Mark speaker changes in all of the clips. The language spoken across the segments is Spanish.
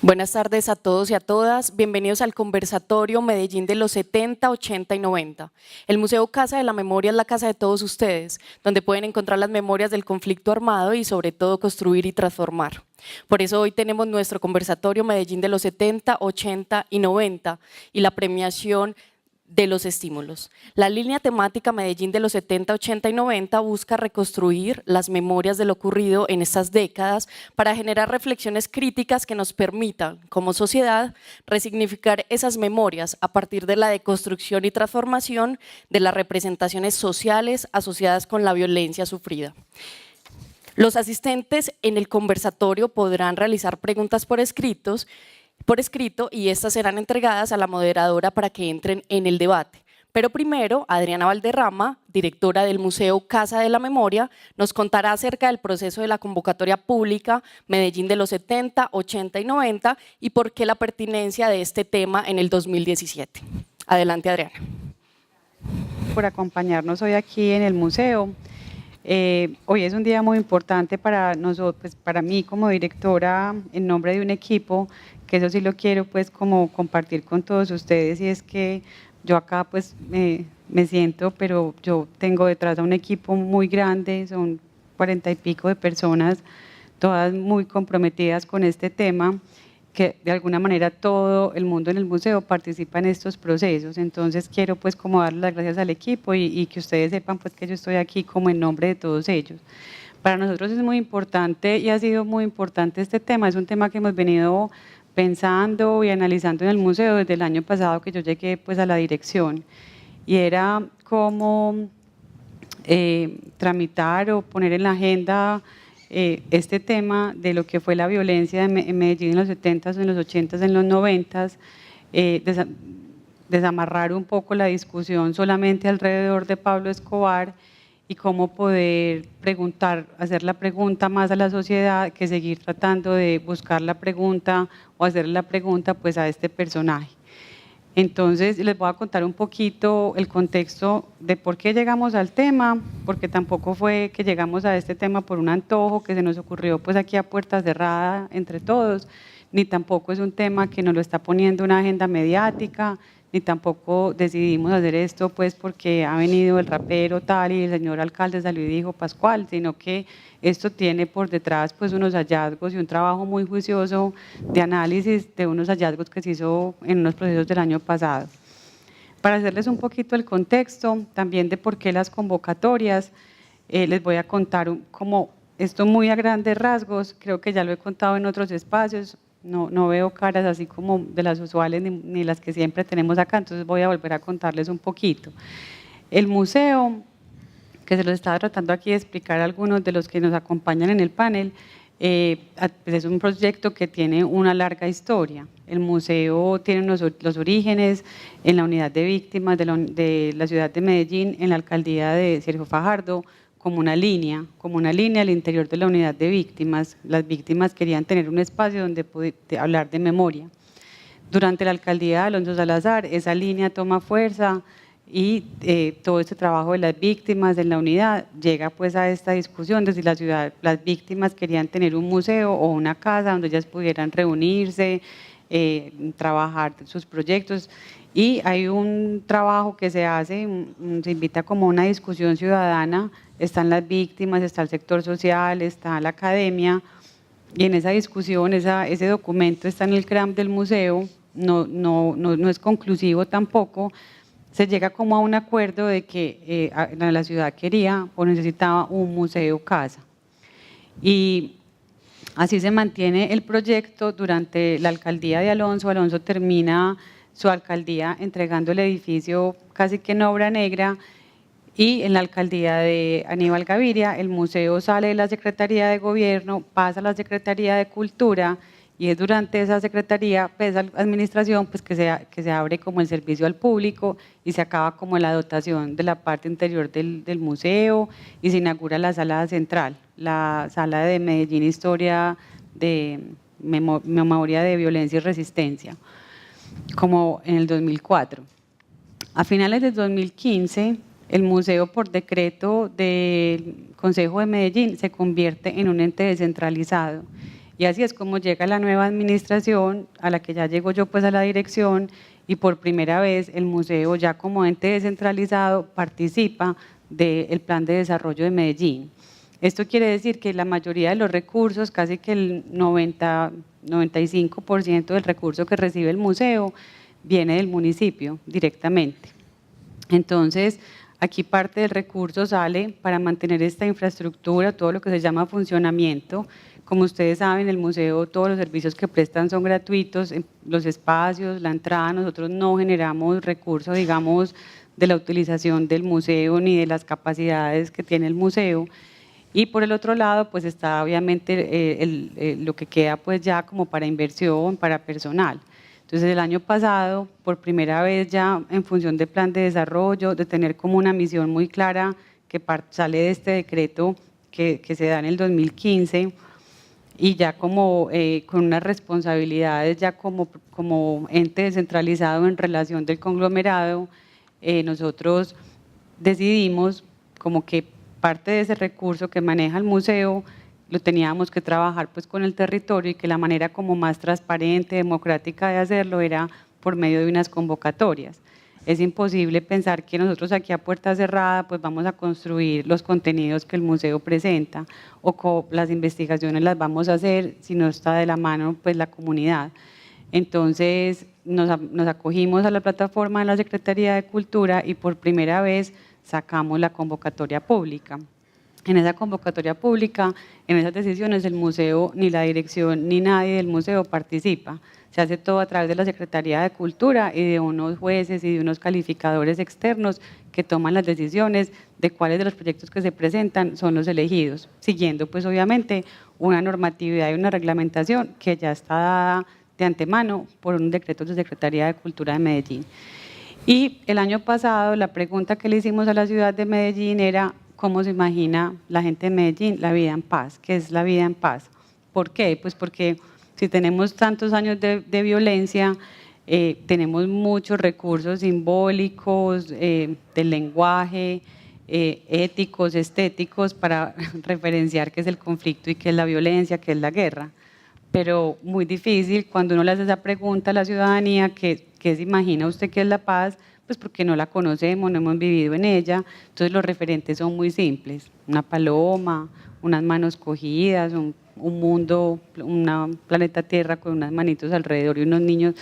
Speaker 1: Buenas tardes a todos y a todas. Bienvenidos al conversatorio Medellín de los 70, 80 y 90. El Museo Casa de la Memoria es la casa de todos ustedes, donde pueden encontrar las memorias del conflicto armado y sobre todo construir y transformar. Por eso hoy tenemos nuestro conversatorio Medellín de los 70, 80 y 90 y la premiación de los estímulos. La línea temática Medellín de los 70, 80 y 90 busca reconstruir las memorias de lo ocurrido en estas décadas para generar reflexiones críticas que nos permitan, como sociedad, resignificar esas memorias a partir de la deconstrucción y transformación de las representaciones sociales asociadas con la violencia sufrida. Los asistentes en el conversatorio podrán realizar preguntas por escrito y estas serán entregadas a la moderadora para que entren en el debate. Pero primero, Adriana Valderrama, directora del Museo Casa de la Memoria, nos contará acerca del proceso de la convocatoria pública Medellín de los 70, 80 y 90 y por qué la pertinencia de este tema en el 2017. Adelante, Adriana.
Speaker 2: Por acompañarnos hoy aquí en el museo. Hoy es un día muy importante para nosotros, pues para mí como directora en nombre de un equipo, que eso sí lo quiero pues como compartir con todos ustedes, y es que yo acá pues me siento, pero yo tengo detrás a un equipo muy grande, son 40 y pico de personas, todas muy comprometidas con este tema, que de alguna manera todo el mundo en el museo participa en estos procesos. Entonces quiero pues como dar las gracias al equipo y que ustedes sepan pues que yo estoy aquí como en nombre de todos ellos. Para nosotros es muy importante y ha sido muy importante este tema, es un tema que hemos venido pensando y analizando en el museo desde el año pasado que yo llegué pues a la dirección, y era cómo tramitar o poner en la agenda este tema de lo que fue la violencia en Medellín en los 70s, en los 80s, en los 90s, desamarrar un poco la discusión solamente alrededor de Pablo Escobar y cómo poder preguntar, hacer la pregunta más a la sociedad que seguir tratando de buscar la pregunta o hacer la pregunta pues a este personaje. Entonces les voy a contar un poquito el contexto de por qué llegamos al tema, porque tampoco fue que llegamos a este tema por un antojo que se nos ocurrió pues aquí a puerta cerrada entre todos, ni tampoco es un tema que nos lo está poniendo una agenda mediática, ni tampoco decidimos hacer esto pues porque ha venido el rapero tal y el señor alcalde salió y dijo Pascual, sino que esto tiene por detrás pues unos hallazgos y un trabajo muy juicioso de análisis de unos hallazgos que se hizo en unos procesos del año pasado. Para hacerles un poquito el contexto también de por qué las convocatorias, les voy a contar como esto muy a grandes rasgos, creo que ya lo he contado en otros espacios. No veo caras así como de las usuales ni las que siempre tenemos acá, entonces voy a volver a contarles un poquito. El museo, que se los estaba tratando aquí de explicar a algunos de los que nos acompañan en el panel, es un proyecto que tiene una larga historia. El museo tiene los orígenes en la unidad de víctimas de la ciudad de Medellín, en la alcaldía de Sergio Fajardo, como una línea al interior de la unidad de víctimas. Las víctimas querían tener un espacio donde poder hablar de memoria. Durante la alcaldía de Alonso Salazar, esa línea toma fuerza y todo este trabajo de las víctimas en la unidad llega pues a esta discusión de si las víctimas querían tener un museo o una casa donde ellas pudieran reunirse, trabajar sus proyectos. Y hay un trabajo que se hace, se invita como una discusión ciudadana, están las víctimas, está el sector social, está la academia, y en esa discusión, ese documento está en el CRAM del museo, no es conclusivo tampoco, se llega como a un acuerdo de que la ciudad quería o necesitaba un museo casa. Y así se mantiene el proyecto durante la alcaldía de Alonso. Alonso termina su alcaldía entregando el edificio casi que en obra negra, y en la alcaldía de Aníbal Gaviria el museo sale de la Secretaría de Gobierno, pasa a la Secretaría de Cultura, y es durante esa secretaría, esa administración, pues que se abre como el servicio al público y se acaba como la dotación de la parte interior del museo, y se inaugura la sala central, la sala de Medellín Historia de Memoria de Violencia y Resistencia, como en el 2004. A finales del 2015, el museo, por decreto del Consejo de Medellín, se convierte en un ente descentralizado. Y así es como llega la nueva administración, a la que ya llego yo pues a la dirección, y por primera vez el museo ya como ente descentralizado participa del Plan de Desarrollo de Medellín. Esto quiere decir que la mayoría de los recursos, casi que el 95% del recurso que recibe el museo viene del municipio directamente. Entonces, aquí parte del recurso sale para mantener esta infraestructura, todo lo que se llama funcionamiento. Como ustedes saben, el museo, todos los servicios que prestan son gratuitos, los espacios, la entrada, nosotros no generamos recursos, digamos, de la utilización del museo ni de las capacidades que tiene el museo. Y por el otro lado, pues está obviamente lo que queda pues ya como para inversión, para personal. Entonces el año pasado, por primera vez ya en función del plan de desarrollo, de tener como una misión muy clara que sale de este decreto que se da en el 2015, y ya como con unas responsabilidades ya como ente descentralizado en relación del conglomerado, nosotros decidimos como que parte de ese recurso que maneja el museo lo teníamos que trabajar pues con el territorio, y que la manera como más transparente, democrática de hacerlo era por medio de unas convocatorias. Es imposible pensar que nosotros aquí a puerta cerrada pues vamos a construir los contenidos que el museo presenta, o las investigaciones las vamos a hacer si no está de la mano pues la comunidad. Entonces nos acogimos a la plataforma de la Secretaría de Cultura y por primera vez sacamos la convocatoria pública. En esa convocatoria pública, en esas decisiones, el museo, ni la dirección, ni nadie del museo participa. Se hace todo a través de la Secretaría de Cultura y de unos jueces y de unos calificadores externos que toman las decisiones de cuáles de los proyectos que se presentan son los elegidos, siguiendo pues obviamente una normatividad y una reglamentación que ya está dada de antemano por un decreto de Secretaría de Cultura de Medellín. Y el año pasado la pregunta que le hicimos a la ciudad de Medellín era: ¿cómo se imagina la gente de Medellín la vida en paz? ¿Qué es la vida en paz? ¿Por qué? Pues porque si tenemos tantos años de violencia, tenemos muchos recursos simbólicos, del lenguaje, éticos, estéticos, para referenciar qué es el conflicto y qué es la violencia, qué es la guerra. Pero muy difícil cuando uno le hace esa pregunta a la ciudadanía, ¿qué se imagina usted que es la paz? Pues porque no la conocemos, no hemos vivido en ella. Entonces los referentes son muy simples: una paloma, unas manos cogidas, un mundo, un planeta Tierra con unas manitos alrededor y unos niños.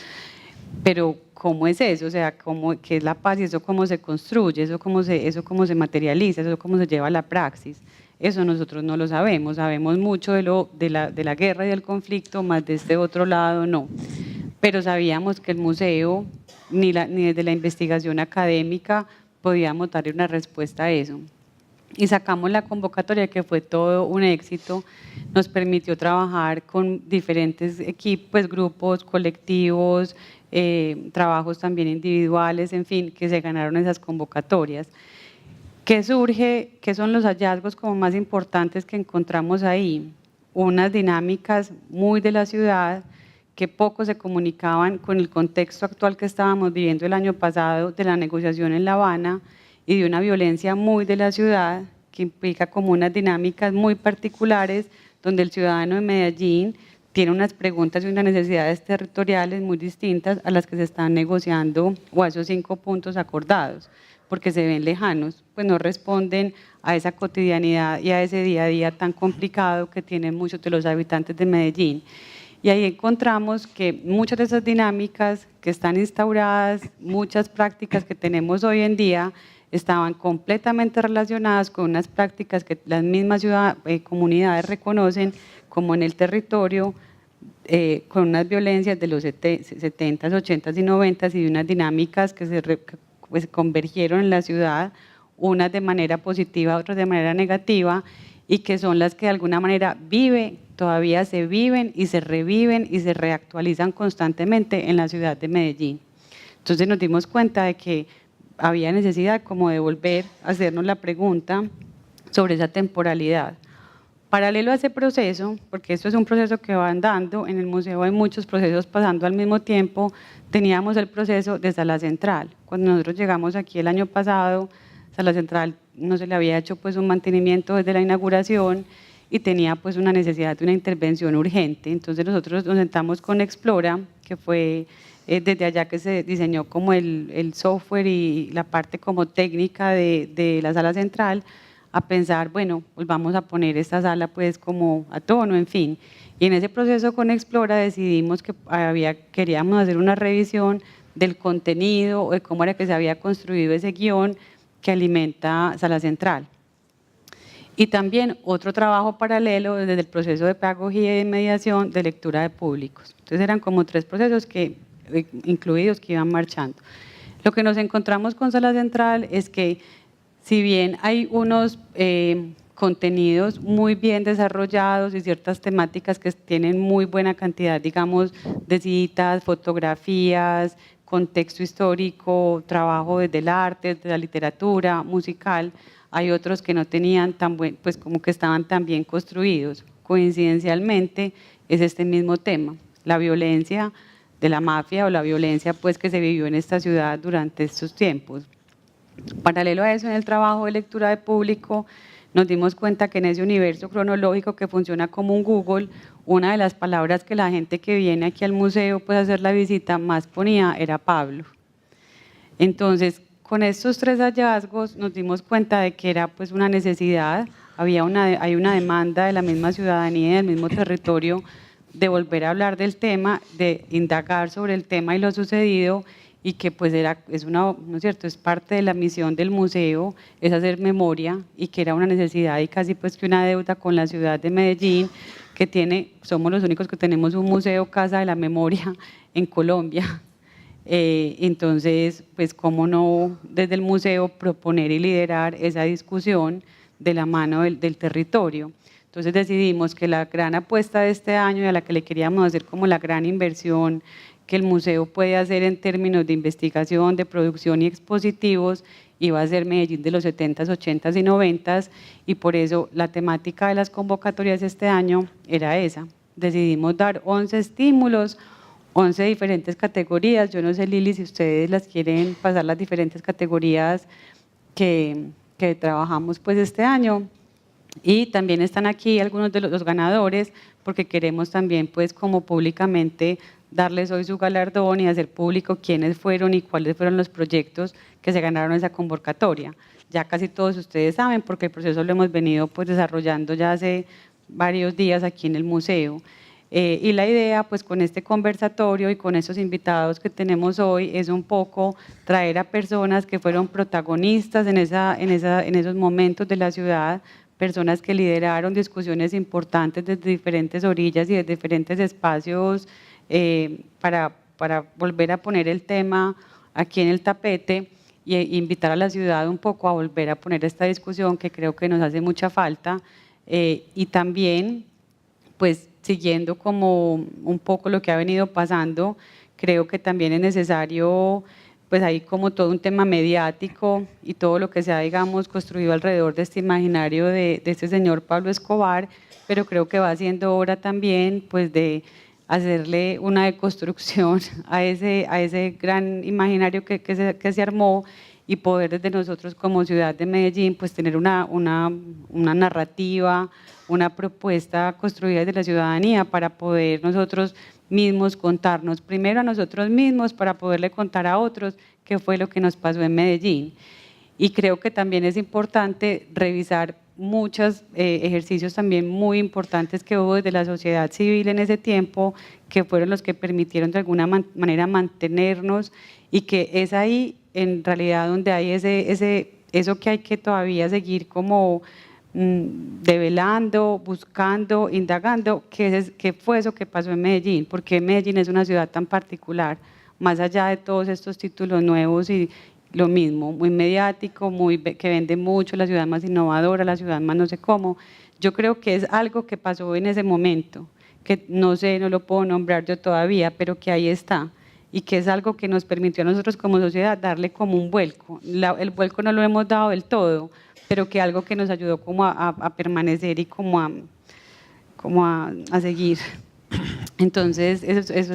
Speaker 2: Pero ¿cómo es eso? O sea, ¿qué es la paz? Y eso cómo se construye, eso cómo se materializa, eso cómo se lleva a la praxis. Eso nosotros no lo sabemos. Sabemos mucho de la guerra y del conflicto, más de este otro lado no. Pero sabíamos que el museo, ni desde la investigación académica podíamos darle una respuesta a eso. Y sacamos la convocatoria, que fue todo un éxito. Nos permitió trabajar con diferentes equipos, grupos, colectivos, trabajos también individuales, en fin, que se ganaron esas convocatorias. ¿Qué surge? ¿Qué son los hallazgos como más importantes que encontramos ahí? Unas dinámicas muy de la ciudad que poco se comunicaban con el contexto actual que estábamos viviendo el año pasado, de la negociación en La Habana, y de una violencia muy de la ciudad, que implica como unas dinámicas muy particulares, donde el ciudadano de Medellín tiene unas preguntas y unas necesidades territoriales muy distintas a las que se están negociando, o a esos 5 puntos acordados, porque se ven lejanos, pues no responden a esa cotidianidad y a ese día a día tan complicado que tienen muchos de los habitantes de Medellín. Y ahí encontramos que muchas de esas dinámicas que están instauradas, muchas prácticas que tenemos hoy en día, estaban completamente relacionadas con unas prácticas que las mismas comunidades reconocen como en el territorio, con unas violencias de los 70s, 80s y 90s, y de unas dinámicas que se convergieron en la ciudad, unas de manera positiva, otras de manera negativa, y que son las que de alguna manera todavía se viven y se reviven y se reactualizan constantemente en la ciudad de Medellín. Entonces nos dimos cuenta de que había necesidad como de volver a hacernos la pregunta sobre esa temporalidad. Paralelo a ese proceso, porque esto es un proceso que va andando, en el museo hay muchos procesos pasando al mismo tiempo, teníamos el proceso de Sala Central. Cuando nosotros llegamos aquí el año pasado, Sala Central no se le había hecho pues un mantenimiento desde la inauguración, y tenía pues una necesidad de una intervención urgente. Entonces nosotros nos sentamos con Explora, que fue desde allá que se diseñó como el software y la parte como técnica de la sala central, a pensar, bueno, pues vamos a poner esta sala pues como a tono, en fin. Y en ese proceso con Explora decidimos que queríamos hacer una revisión del contenido o de cómo era que se había construido ese guión que alimenta Sala Central. Y también otro trabajo paralelo desde el proceso de pedagogía y de mediación de lectura de públicos. Entonces eran como 3 procesos incluidos que iban marchando. Lo que nos encontramos con Sala Central es que si bien hay unos contenidos muy bien desarrollados y ciertas temáticas que tienen muy buena cantidad, digamos, de citas, fotografías, contexto histórico, trabajo desde el arte, desde la literatura, musical, hay otros que no tenían tan buen, pues como que estaban tan bien construidos. Coincidencialmente es este mismo tema, la violencia de la mafia o la violencia pues que se vivió en esta ciudad durante estos tiempos. Paralelo a eso, en el trabajo de lectura de público, nos dimos cuenta que en ese universo cronológico que funciona como un Google, una de las palabras que la gente que viene aquí al museo pues a hacer la visita más ponía era Pablo. Entonces, con estos 3 hallazgos nos dimos cuenta de que era pues una necesidad, hay una demanda de la misma ciudadanía y del mismo territorio de volver a hablar del tema, de indagar sobre el tema y lo sucedido, y que pues ¿no es cierto?, es parte de la misión del museo, es hacer memoria, y que era una necesidad y casi pues que una deuda con la ciudad de Medellín, que somos los únicos que tenemos un museo Casa de la Memoria en Colombia. Entonces, pues cómo no desde el museo proponer y liderar esa discusión de la mano del territorio. Entonces decidimos que la gran apuesta de este año y a la que le queríamos hacer como la gran inversión que el museo puede hacer en términos de investigación, de producción y expositivos, iba a ser Medellín de los 70s, 80s y 90s, y por eso la temática de las convocatorias este año era esa. Decidimos dar 11 estímulos, 11 diferentes categorías. Yo no sé, Lili, si ustedes las quieren pasar las diferentes categorías que trabajamos pues este año. Y también están aquí algunos de los ganadores, porque queremos también pues como públicamente darles hoy su galardón y hacer público quiénes fueron y cuáles fueron los proyectos que se ganaron esa convocatoria. Ya casi todos ustedes saben, porque el proceso lo hemos venido pues desarrollando ya hace varios días aquí en el museo. Y la idea pues con este conversatorio y con estos invitados que tenemos hoy es un poco traer a personas que fueron protagonistas en esos momentos de la ciudad, personas que lideraron discusiones importantes desde diferentes orillas y desde diferentes espacios para volver a poner el tema aquí en el tapete e invitar a la ciudad un poco a volver a poner esta discusión que creo que nos hace mucha falta, y también pues siguiendo como un poco lo que ha venido pasando, creo que también es necesario, pues hay como todo un tema mediático y todo lo que se ha, digamos, construido alrededor de este imaginario de este señor Pablo Escobar, pero creo que va siendo hora también pues de hacerle una deconstrucción a ese gran imaginario que se armó, y poder desde nosotros como ciudad de Medellín pues tener una narrativa, una propuesta construida desde la ciudadanía para poder nosotros mismos contarnos primero a nosotros mismos para poderle contar a otros qué fue lo que nos pasó en Medellín. Y creo que también es importante revisar muchos ejercicios también muy importantes que hubo desde la sociedad civil en ese tiempo, que fueron los que permitieron de alguna manera mantenernos, y que es ahí en realidad donde hay eso que hay que todavía seguir como develando, buscando, indagando, qué fue eso que pasó en Medellín, porque Medellín es una ciudad tan particular, más allá de todos estos títulos nuevos y lo mismo, muy mediático, que vende mucho, la ciudad más innovadora, la ciudad más no sé cómo. Yo creo que es algo que pasó en ese momento, que no sé, no lo puedo nombrar yo todavía, pero que ahí está, y que es algo que nos permitió a nosotros como sociedad darle como un vuelco. El vuelco no lo hemos dado del todo, pero que algo que nos ayudó como a permanecer y como a seguir. Entonces, eso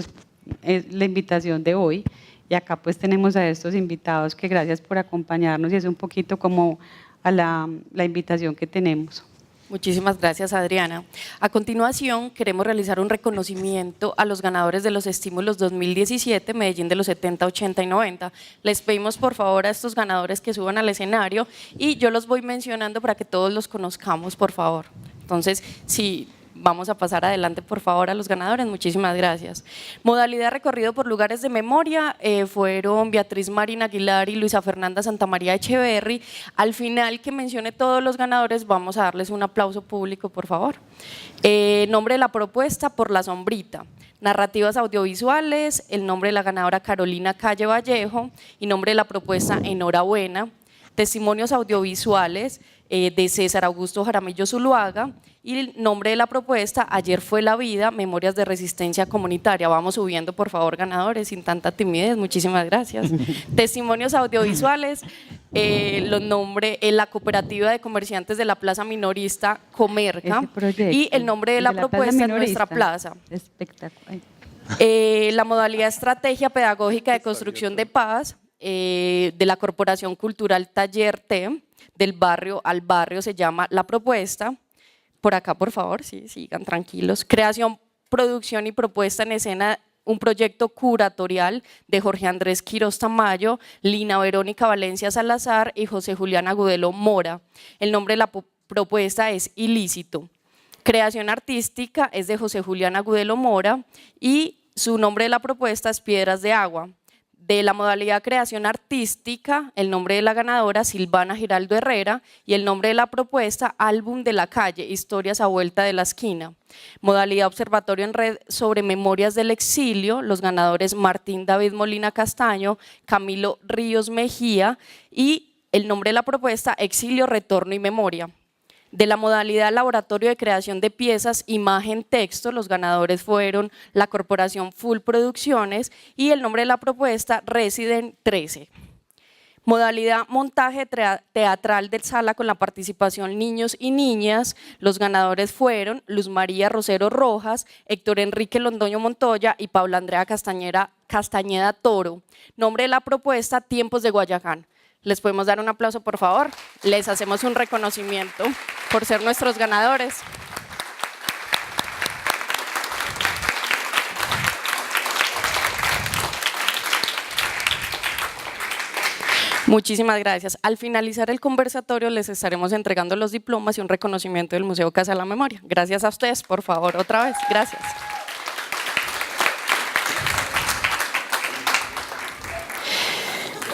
Speaker 2: es la invitación de hoy. Y acá pues tenemos a estos invitados que gracias por acompañarnos, y es un poquito como a la invitación que tenemos.
Speaker 1: Muchísimas gracias, Adriana. A continuación, queremos realizar un reconocimiento a los ganadores de los estímulos 2017, Medellín de los 70, 80 y 90. Les pedimos por favor a estos ganadores que suban al escenario y yo los voy mencionando para que todos los conozcamos, por favor. Entonces, si vamos a pasar adelante, por favor, a los ganadores. Muchísimas gracias. Modalidad recorrido por lugares de memoria fueron Beatriz Marina Aguilar y Luisa Fernanda Santamaría Echeverry. Al final, que mencione todos los ganadores, vamos a darles un aplauso público, por favor. Nombre de la propuesta, Por la sombrita. Narrativas audiovisuales, el nombre de la ganadora Carolina Calle Vallejo y nombre de la propuesta Enhorabuena. Testimonios audiovisuales de César Augusto Jaramillo Zuluaga y el nombre de la propuesta Ayer fue la vida, Memorias de Resistencia Comunitaria. Vamos subiendo, por favor, ganadores, sin tanta timidez. Muchísimas gracias. Testimonios audiovisuales, la Cooperativa de Comerciantes de la Plaza Minorista Comerca y el nombre de la propuesta es Nuestra Plaza.
Speaker 2: Espectacular.
Speaker 1: La modalidad Estrategia Pedagógica de Construcción de Paz de la Corporación Cultural Taller T, del barrio al barrio se llama la propuesta. Por acá, por favor, sí, sigan tranquilos. Creación, producción y propuesta en escena, un proyecto curatorial de Jorge Andrés Quiroz Tamayo, Lina Verónica Valencia Salazar y José Julián Agudelo Mora. El nombre de la propuesta es Ilícito. Creación artística es de José Julián Agudelo Mora y su nombre de la propuesta es Piedras de Agua. De la modalidad creación artística, el nombre de la ganadora Silvana Giraldo Herrera y el nombre de la propuesta Álbum de la Calle, Historias a Vuelta de la Esquina. Modalidad observatorio en red sobre memorias del exilio, los ganadores Martín David Molina Castaño, Camilo Ríos Mejía y el nombre de la propuesta Exilio, Retorno y Memoria. De la modalidad laboratorio de creación de piezas, imagen, texto, los ganadores fueron la Corporación Full Producciones y el nombre de la propuesta Resident 13. Modalidad montaje teatral de sala con la participación niños y niñas, los ganadores fueron Luz María Rosero Rojas, Héctor Enrique Londoño Montoya y Paula Andrea Castañeda Toro. Nombre de la propuesta Tiempos de Guayacán. ¿Les podemos dar un aplauso, por favor? Les hacemos un reconocimiento por ser nuestros ganadores. Muchísimas gracias. Al finalizar el conversatorio les estaremos entregando los diplomas y un reconocimiento del Museo Casa de la Memoria. Gracias a ustedes, por favor, otra vez. Gracias.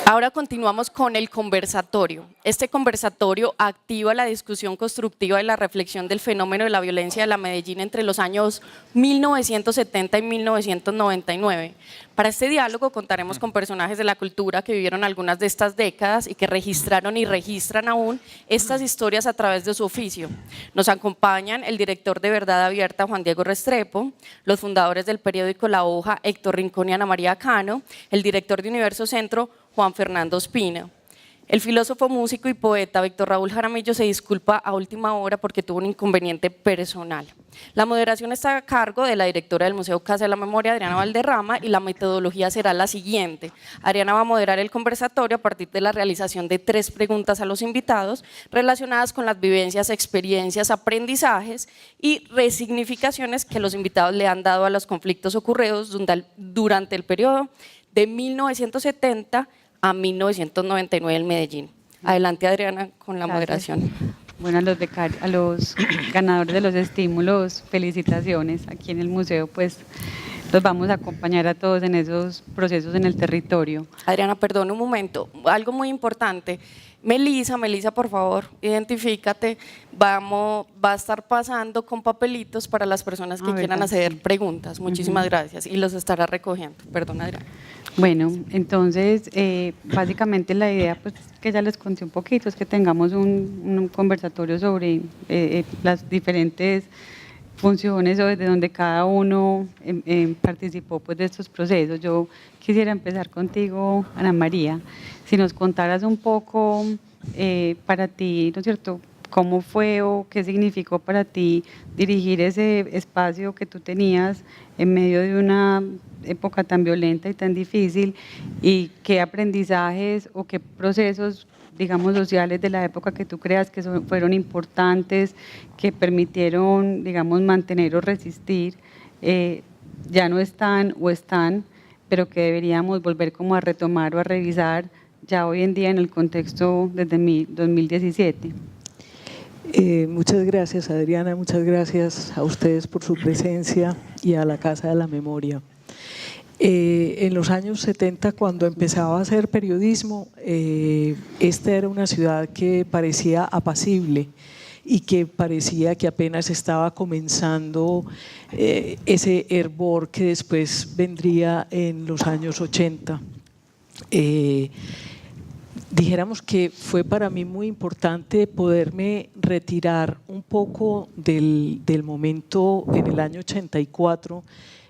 Speaker 1: Ahora continuamos con el conversatorio. Este conversatorio activa la discusión constructiva y la reflexión del fenómeno de la violencia de la Medellín entre los años 1970 y 1999. Para este diálogo contaremos con personajes de la cultura que vivieron algunas de estas décadas y que registraron y registran aún estas historias a través de su oficio. Nos acompañan el director de Verdad Abierta, Juan Diego Restrepo, los fundadores del periódico La Hoja, Héctor Rincón y Ana María Cano, el director de Universo Centro, Juan Fernando Ospina. El filósofo, músico y poeta Víctor Raúl Jaramillo se disculpa a última hora porque tuvo un inconveniente personal. La moderación está a cargo de la directora del Museo Casa de la Memoria, Adriana Valderrama, y la metodología será la siguiente. Adriana va a moderar el conversatorio a partir de la realización de 3 preguntas a los invitados relacionadas con las vivencias, experiencias, aprendizajes y resignificaciones que los invitados le han dado a los conflictos ocurridos durante el periodo de 1970 a 1999 en Medellín. Adelante, Adriana, con la moderación.
Speaker 2: Bueno, a los ganadores de los estímulos, felicitaciones. Aquí en el museo, pues, los vamos a acompañar a todos en esos procesos en el territorio.
Speaker 1: Adriana, perdón un momento, algo muy importante. Melisa, por favor, identifícate. Va a estar pasando con papelitos para las personas que quieran hacer preguntas. Muchísimas gracias. Y los estará recogiendo. Perdón, Adriana.
Speaker 2: Bueno, entonces, básicamente la idea, pues, que ya les conté un poquito, es que tengamos un conversatorio sobre las diferentes funciones o desde donde cada uno participó, pues, de estos procesos. Yo quisiera empezar contigo, Ana María, si nos contaras un poco para ti, ¿no es cierto?, cómo fue o qué significó para ti dirigir ese espacio que tú tenías en medio de una época tan violenta y tan difícil, y qué aprendizajes o qué procesos digamos, sociales de la época que tú creas que fueron importantes, que permitieron, digamos, mantener o resistir, ya no están o están, pero que deberíamos volver como a retomar o a revisar ya hoy en día en el contexto desde 2017?
Speaker 3: Muchas gracias, Adriana, muchas gracias a ustedes por su presencia y a la Casa de la Memoria. En los años 70, cuando empezaba a hacer periodismo, esta era una ciudad que parecía apacible y que parecía que apenas estaba comenzando ese hervor que después vendría en los años 80. Dijéramos que fue para mí muy importante poderme retirar un poco del momento en el año 84,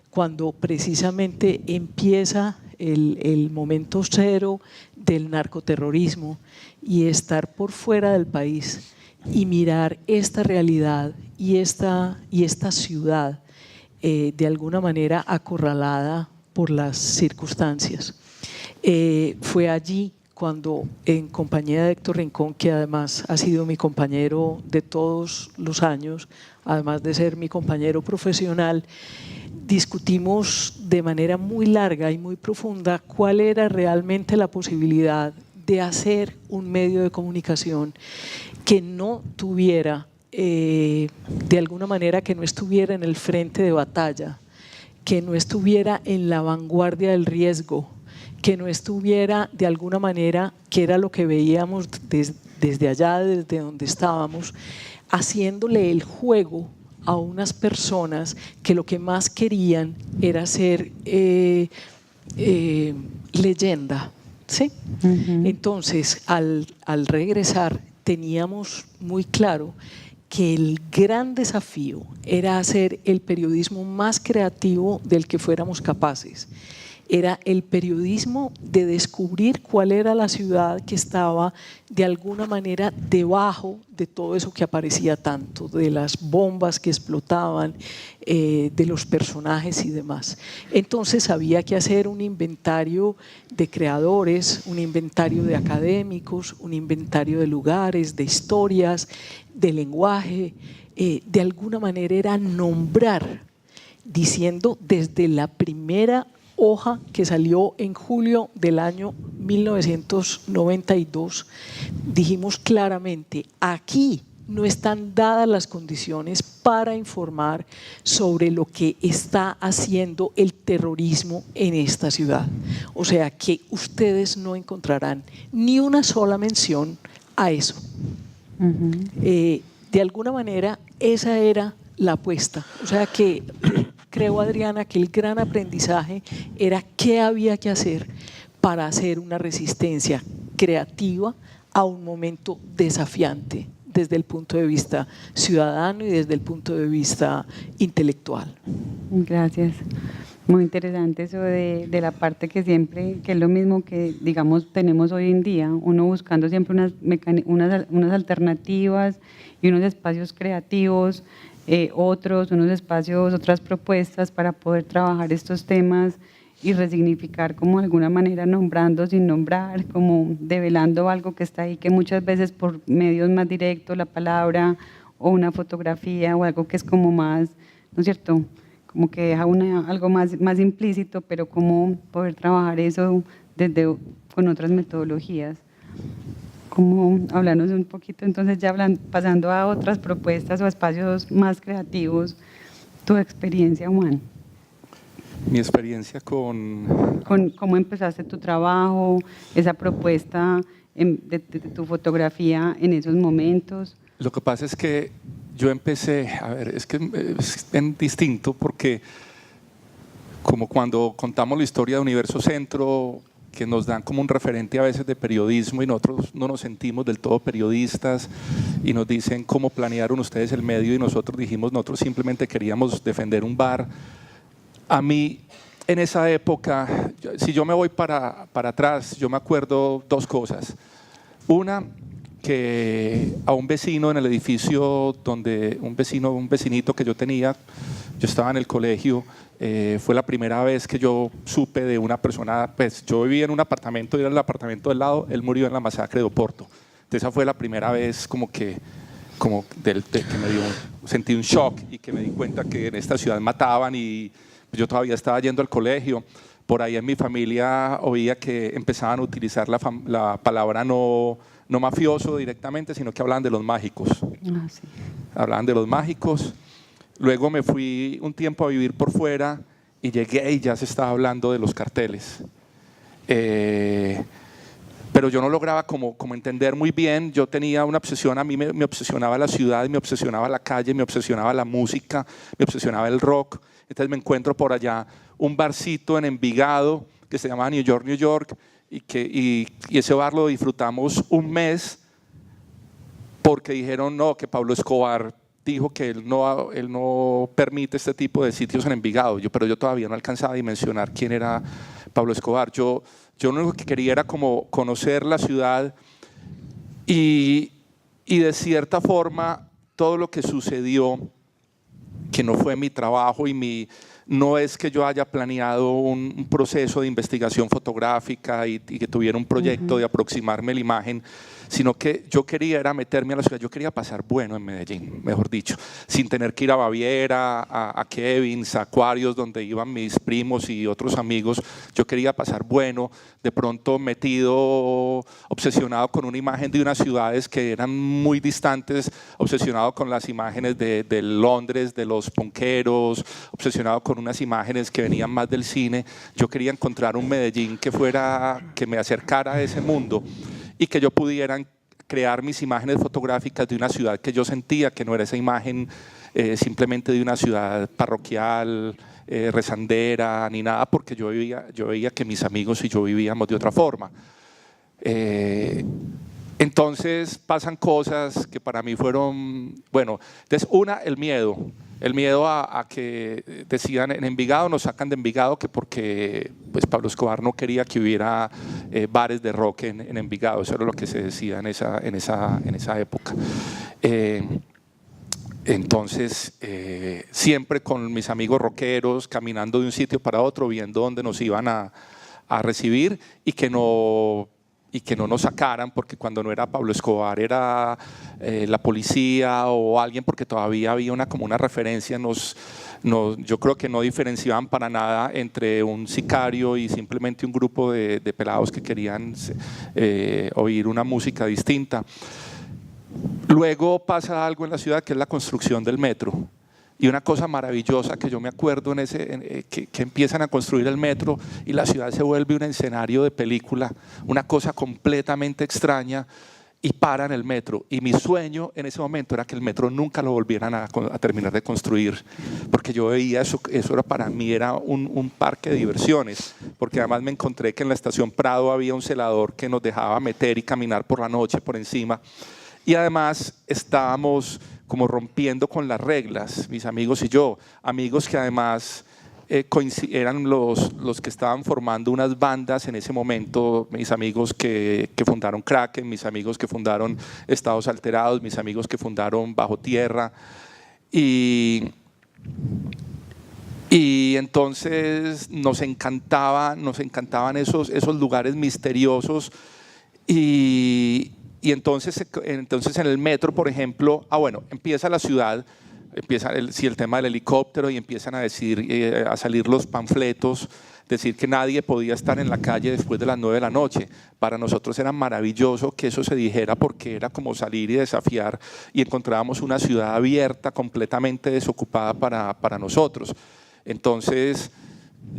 Speaker 3: cuando precisamente empieza el momento cero del narcoterrorismo, y estar por fuera del país y mirar esta realidad y esta ciudad de alguna manera acorralada por las circunstancias. Fue allí cuando, en compañía de Héctor Rincón, que además ha sido mi compañero de todos los años, además de ser mi compañero profesional, discutimos de manera muy larga y muy profunda cuál era realmente la posibilidad de hacer un medio de comunicación que no tuviera, de alguna manera, que no estuviera en el frente de batalla, que no estuviera en la vanguardia del riesgo, que no estuviera de alguna manera, que era lo que veíamos desde allá, desde donde estábamos, haciéndole el juego a unas personas que lo que más querían era ser leyenda, ¿sí? Entonces, al regresar, teníamos muy claro que el gran desafío era hacer el periodismo más creativo del que fuéramos capaces. Era el periodismo de descubrir cuál era la ciudad que estaba de alguna manera debajo de todo eso que aparecía tanto, de las bombas que explotaban, de los personajes y demás. Entonces había que hacer un inventario de creadores, un inventario de académicos, un inventario de lugares, de historias, de lenguaje. De alguna manera era nombrar, diciendo desde la primera hoja que salió en julio del año 1992, dijimos claramente: aquí no están dadas las condiciones para informar sobre lo que está haciendo el terrorismo en esta ciudad. O sea que ustedes no encontrarán ni una sola mención a eso. De alguna manera esa era la apuesta. O sea que creo, Adriana, que el gran aprendizaje era qué había que hacer para hacer una resistencia creativa a un momento desafiante desde el punto de vista ciudadano y desde el punto de vista intelectual.
Speaker 2: Gracias. Muy interesante eso de la parte que siempre, que es lo mismo que, digamos, tenemos hoy en día, uno buscando siempre unas alternativas y unos espacios creativos, unos espacios, otras propuestas para poder trabajar estos temas y resignificar, como de alguna manera nombrando sin nombrar, como develando algo que está ahí, que muchas veces por medios más directos, la palabra o una fotografía o algo que es como más, ¿no es cierto?, como que deja algo más implícito, pero cómo poder trabajar eso con otras metodologías. Como hablarnos un poquito, entonces ya pasando a otras propuestas o espacios más creativos, tu experiencia, Juan.
Speaker 4: Mi experiencia con
Speaker 2: ¿Cómo empezaste tu trabajo, esa propuesta de tu fotografía en esos momentos?
Speaker 4: Lo que pasa es que yo empecé, a ver, es que es bien distinto porque como cuando contamos la historia de Universo Centro, que nos dan como un referente a veces de periodismo y nosotros no nos sentimos del todo periodistas y nos dicen cómo planearon ustedes el medio y nosotros dijimos, nosotros simplemente queríamos defender un bar. A mí, en esa época, si yo me voy para atrás, yo me acuerdo dos cosas. Una, que a un vecino en el edificio donde un vecinito que yo tenía, Yo estaba en el colegio, fue la primera vez que yo supe de una persona, pues yo vivía en un apartamento, era el apartamento del lado, él murió en la masacre de Oporto. Entonces esa fue la primera vez que sentí un shock y que me di cuenta que en esta ciudad mataban y pues, yo todavía estaba yendo al colegio. Por ahí en mi familia oía que empezaban a utilizar la palabra no mafioso directamente, sino que hablaban de los mágicos.
Speaker 2: Ah, sí.
Speaker 4: Hablaban de los mágicos. Luego me fui un tiempo a vivir por fuera y llegué y ya se estaba hablando de los carteles. Pero yo no lograba como entender muy bien. Yo tenía una obsesión, a mí me obsesionaba la ciudad, me obsesionaba la calle, me obsesionaba la música, me obsesionaba el rock. Entonces me encuentro por allá un barcito en Envigado que se llamaba New York, New York, y ese bar lo disfrutamos un mes porque dijeron no, que Pablo Escobar dijo que él no permite este tipo de sitios en Envigado. Pero yo todavía no alcanzaba a dimensionar quién era Pablo Escobar. Yo lo único que quería era como conocer la ciudad y de cierta forma todo lo que sucedió, que no fue mi trabajo no es que yo haya planeado un proceso de investigación fotográfica y que tuviera un proyecto de aproximarme a la imagen, sino que yo quería era meterme a la ciudad, yo quería pasar bueno en Medellín, mejor dicho, sin tener que ir a Baviera, a Kevin's, a Aquarius, donde iban mis primos y otros amigos. Yo quería pasar bueno, de pronto metido, obsesionado con una imagen de unas ciudades que eran muy distantes, obsesionado con las imágenes de Londres, de los punqueros, obsesionado con unas imágenes que venían más del cine. Yo quería encontrar un Medellín que me acercara a ese mundo y que yo pudiera crear mis imágenes fotográficas de una ciudad que yo sentía que no era esa imagen simplemente de una ciudad parroquial, rezandera, ni nada, porque yo veía que mis amigos y yo vivíamos de otra forma. Entonces pasan cosas que para mí fueron, bueno, entonces el miedo a que decían en Envigado, nos sacan de Envigado, que porque pues Pablo Escobar no quería que hubiera bares de rock en Envigado. Eso era lo que se decía en esa época. Entonces siempre con mis amigos rockeros, caminando de un sitio para otro, viendo dónde nos iban a recibir y que no nos sacaran, porque cuando no era Pablo Escobar era la policía o alguien, porque todavía había como una referencia. Yo creo que no diferenciaban para nada entre un sicario y simplemente un grupo de pelados que querían oír una música distinta. Luego pasa algo en la ciudad que es la construcción del metro. Y una cosa maravillosa que yo me acuerdo que empiezan a construir el metro y la ciudad se vuelve un escenario de película, una cosa completamente extraña, y paran el metro. Y mi sueño en ese momento era que el metro nunca lo volvieran a terminar de construir, porque yo veía eso era, para mí era un parque de diversiones, porque además me encontré que en la estación Prado había un celador que nos dejaba meter y caminar por la noche por encima. Y además estábamos como rompiendo con las reglas, mis amigos y yo, amigos que además eran los que estaban formando unas bandas en ese momento, mis amigos que fundaron Kraken, mis amigos que fundaron Estados Alterados, mis amigos que fundaron Bajo Tierra, y entonces nos encantaban esos lugares misteriosos. Y entonces en el metro, por ejemplo, empieza la ciudad, empieza el tema del helicóptero y empiezan a salir los panfletos, decir que nadie podía estar en la calle después de las 9 de la noche. Para nosotros era maravilloso que eso se dijera, porque era como salir y desafiar, y encontrábamos una ciudad abierta, completamente desocupada para nosotros. Entonces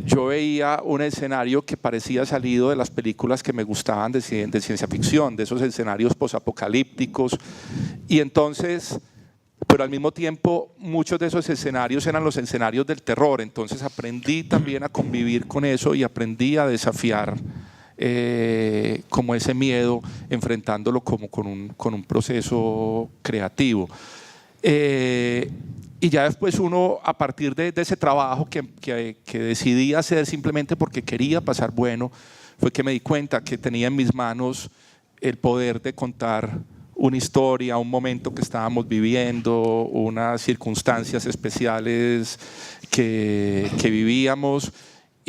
Speaker 4: yo veía un escenario que parecía salido de las películas que me gustaban de ciencia ficción, de esos escenarios posapocalípticos, y entonces, pero al mismo tiempo muchos de esos escenarios eran los escenarios del terror. Entonces aprendí también a convivir con eso y aprendí a desafiar como ese miedo, enfrentándolo como con un proceso creativo. Y ya después uno, a partir de ese trabajo que decidí hacer simplemente porque quería pasar bueno, fue que me di cuenta que tenía en mis manos el poder de contar una historia, un momento que estábamos viviendo, unas circunstancias especiales que vivíamos,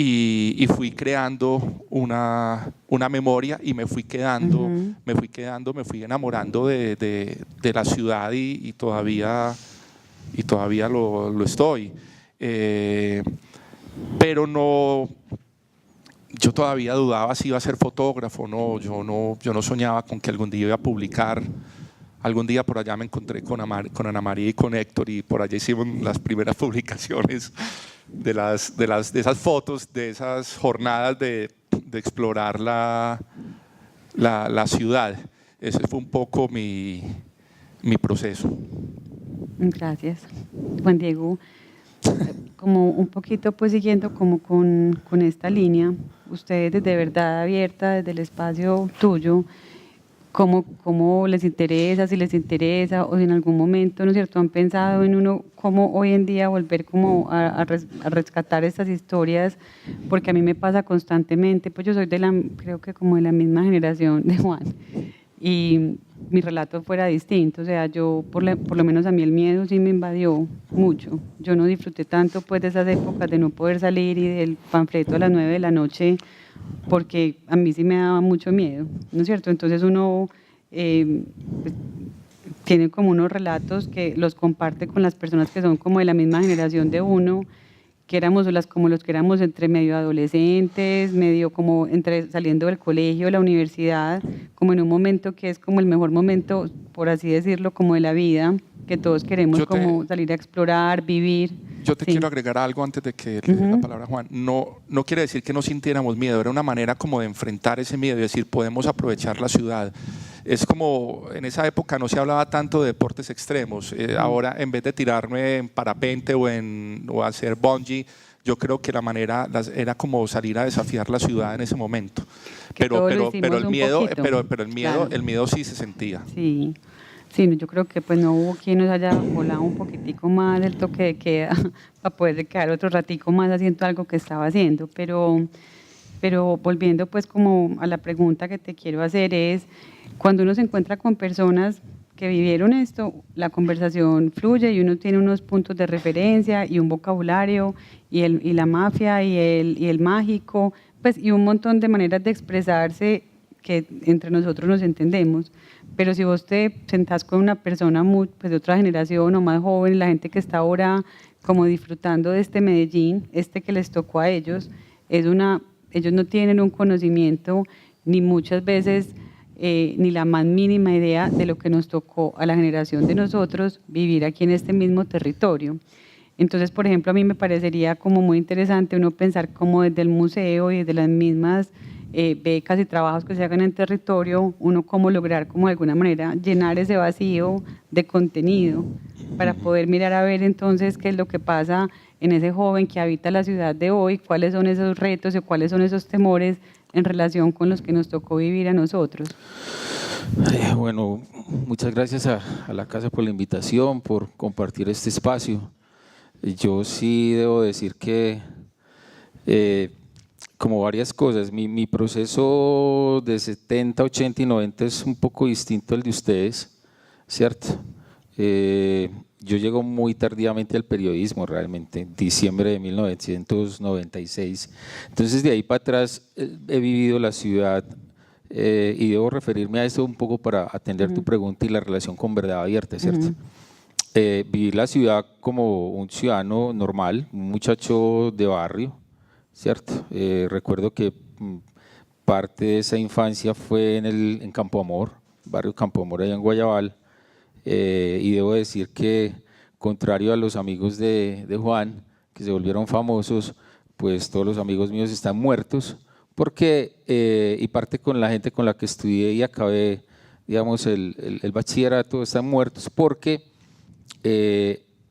Speaker 4: y fui creando una memoria y me fui quedando, me fui enamorando de la ciudad y todavía lo estoy. Pero no, yo todavía dudaba si iba a ser fotógrafo, no, yo no soñaba con que algún día iba a publicar. Algún día por allá me encontré con Ana María y con Héctor, y por allá hicimos las primeras publicaciones de esas fotos, de esas jornadas de explorar la ciudad. Ese fue un poco mi proceso.
Speaker 2: Gracias, Juan Diego. Como un poquito pues siguiendo como con esta línea, ustedes desde Verdad Abierta, desde el espacio tuyo, ¿cómo les interesa, si les interesa, o si en algún momento, ¿no es cierto?, han pensado en uno cómo hoy en día volver como a rescatar estas historias? Porque a mí me pasa constantemente, pues yo soy creo que como de la misma generación de Juan, y mi relato fuera distinto, o sea, yo por lo menos a mí el miedo sí me invadió mucho. Yo no disfruté tanto pues de esas épocas de no poder salir y del panfleto a las 9 de la noche, porque a mí sí me daba mucho miedo, ¿no es cierto? Entonces uno pues, tiene como unos relatos que los comparte con las personas que son como de la misma generación de uno, que éramos como los que éramos entre medio adolescentes, medio como entre saliendo del colegio, la universidad, como en un momento que es como el mejor momento, por así decirlo, como de la vida, que todos queremos como salir a explorar, vivir.
Speaker 4: Yo te quiero agregar algo antes de que le dé la palabra a Juan. No quiere decir que no sintiéramos miedo, era una manera como de enfrentar ese miedo y decir, podemos aprovechar la ciudad. Es como, en esa época no se hablaba tanto de deportes extremos. Ahora, en vez de tirarme en parapente o hacer bungee, yo creo que la manera era como salir a desafiar la ciudad en ese momento. Pero el miedo,
Speaker 2: claro.
Speaker 4: El miedo sí se sentía.
Speaker 2: Sí. Sí, yo creo que pues no hubo quien nos haya volado un poquitico más el toque de queda para poder quedar otro ratico más haciendo algo que estaba haciendo, pero volviendo pues como a la pregunta que te quiero hacer es, cuando uno se encuentra con personas que vivieron esto, la conversación fluye y uno tiene unos puntos de referencia y un vocabulario y la mafia y el mágico, pues y un montón de maneras de expresarse que entre nosotros nos entendemos. Pero si vos te sentás con una persona pues de otra generación o más joven, la gente que está ahora como disfrutando de este Medellín, que les tocó a ellos, ellos no tienen un conocimiento ni muchas veces ni la más mínima idea de lo que nos tocó a la generación de nosotros vivir aquí en este mismo territorio. Entonces, por ejemplo, a mí me parecería como muy interesante uno pensar como desde el museo y desde las mismas becas y trabajos que se hagan en territorio, uno cómo lograr como de alguna manera llenar ese vacío de contenido para poder mirar a ver entonces qué es lo que pasa en ese joven que habita la ciudad de hoy, cuáles son esos retos y cuáles son esos temores en relación con los que nos tocó vivir a nosotros.
Speaker 5: Bueno, muchas gracias a la casa por la invitación, por compartir este espacio. Yo sí debo decir que como varias cosas, mi proceso de 70, 80 y 90 es un poco distinto al de ustedes, ¿cierto? Yo llego muy tardíamente al periodismo realmente, en diciembre de 1996, entonces de ahí para atrás he vivido la ciudad y debo referirme a eso un poco para atender tu pregunta y la relación con Verdad Abierta, ¿cierto? Viví la ciudad como un ciudadano normal, un muchacho de barrio, ¿cierto? Recuerdo que parte de esa infancia fue en Campo Amor, barrio Campo Amor allá en Guayabal, y debo decir que contrario a los amigos de Juan, que se volvieron famosos, pues todos los amigos míos están muertos, porque, y parte con la gente con la que estudié y acabé, digamos, el bachillerato, están muertos porque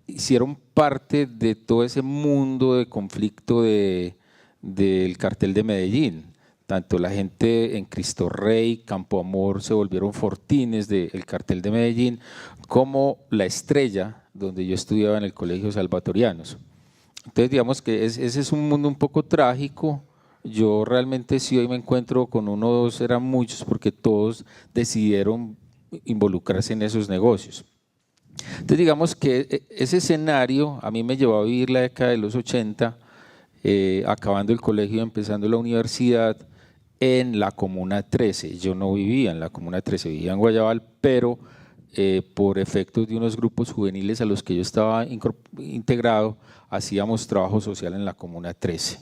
Speaker 5: hicieron parte de todo ese mundo de conflicto del cartel de Medellín. Tanto la gente en Cristo Rey, Campo Amor se volvieron fortines del cartel de Medellín, como La Estrella, donde yo estudiaba en el Colegio Salvatorianos. Entonces digamos que ese es un mundo un poco trágico. Yo realmente si hoy me encuentro con uno o dos eran muchos porque todos decidieron involucrarse en esos negocios. Entonces digamos que ese escenario a mí me llevó a vivir la década de los 80, acabando el colegio, empezando la universidad, en la Comuna 13. Yo no vivía en la Comuna 13, vivía en Guayabal, pero por efectos de unos grupos juveniles a los que yo estaba integrado, hacíamos trabajo social en la Comuna 13.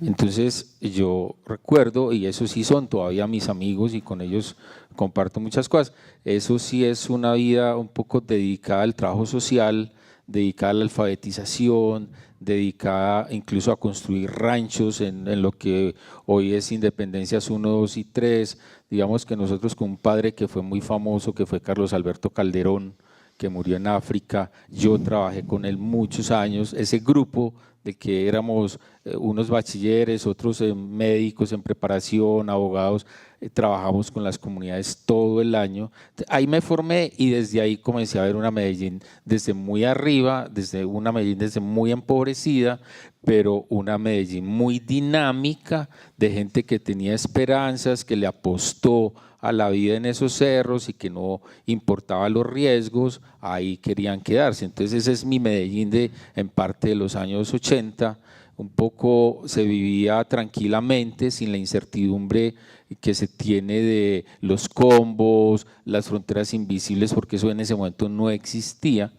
Speaker 5: Entonces yo recuerdo, y esos sí son todavía mis amigos y con ellos comparto muchas cosas, eso sí es una vida un poco dedicada al trabajo social, dedicada a la alfabetización, dedicada incluso a construir ranchos en lo que hoy es Independencias 1, 2 y 3. Digamos que nosotros con un padre que fue muy famoso, que fue Carlos Alberto Calderón, que murió en África, yo trabajé con él muchos años, ese grupo de que éramos unos bachilleres, otros médicos en preparación, abogados, trabajamos con las comunidades todo el año. Ahí me formé y desde ahí comencé a ver una Medellín desde muy arriba, desde una Medellín desde muy empobrecida, pero una Medellín muy dinámica, de gente que tenía esperanzas, que le apostó a la vida en esos cerros y que no importaba los riesgos, ahí querían quedarse. Entonces ese es mi Medellín en parte de los años 80, un poco se vivía tranquilamente sin la incertidumbre que se tiene de los combos, las fronteras invisibles, porque eso en ese momento no existía.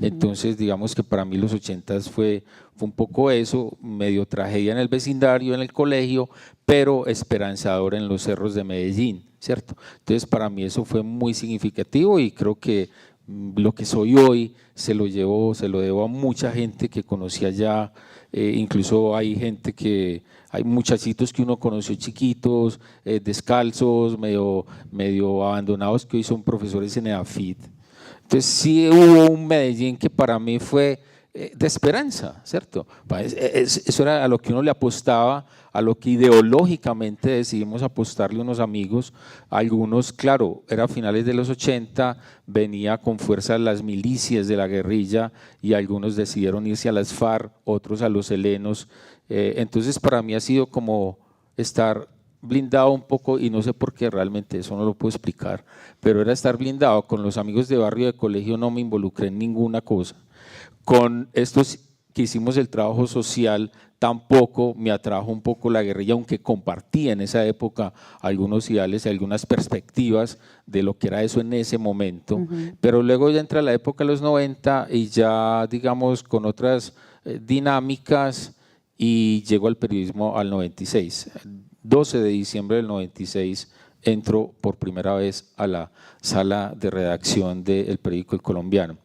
Speaker 5: Entonces digamos que para mí los 80 fue un poco eso, medio tragedia en el vecindario, en el colegio, pero esperanzador en los cerros de Medellín, ¿cierto? Entonces para mí eso fue muy significativo y creo que lo que soy hoy se lo debo a mucha gente que conocí allá, incluso hay muchachitos que uno conoció chiquitos, descalzos, medio abandonados, que hoy son profesores en EAFIT. Entonces sí hubo un Medellín que para mí fue de esperanza, ¿cierto? Eso era a lo que uno le apostaba, a lo que ideológicamente decidimos apostarle unos amigos. Algunos, claro, era a finales de los 80, venía con fuerza las milicias de la guerrilla y algunos decidieron irse a las FARC, otros a los helenos. Entonces para mí ha sido como estar blindado un poco, y no sé por qué realmente, eso no lo puedo explicar, pero era estar blindado. Con los amigos de barrio, de colegio, no me involucré en ninguna cosa. Con estos que hicimos el trabajo social, tampoco me atrajo un poco la guerrilla, aunque compartía en esa época algunos ideales y algunas perspectivas de lo que era eso en ese momento. Pero luego ya entra la época de los 90 y ya, digamos, con otras dinámicas, y llego al periodismo al 96. 12 de diciembre del 96 entro por primera vez a la sala de redacción del periódico El Colombiano.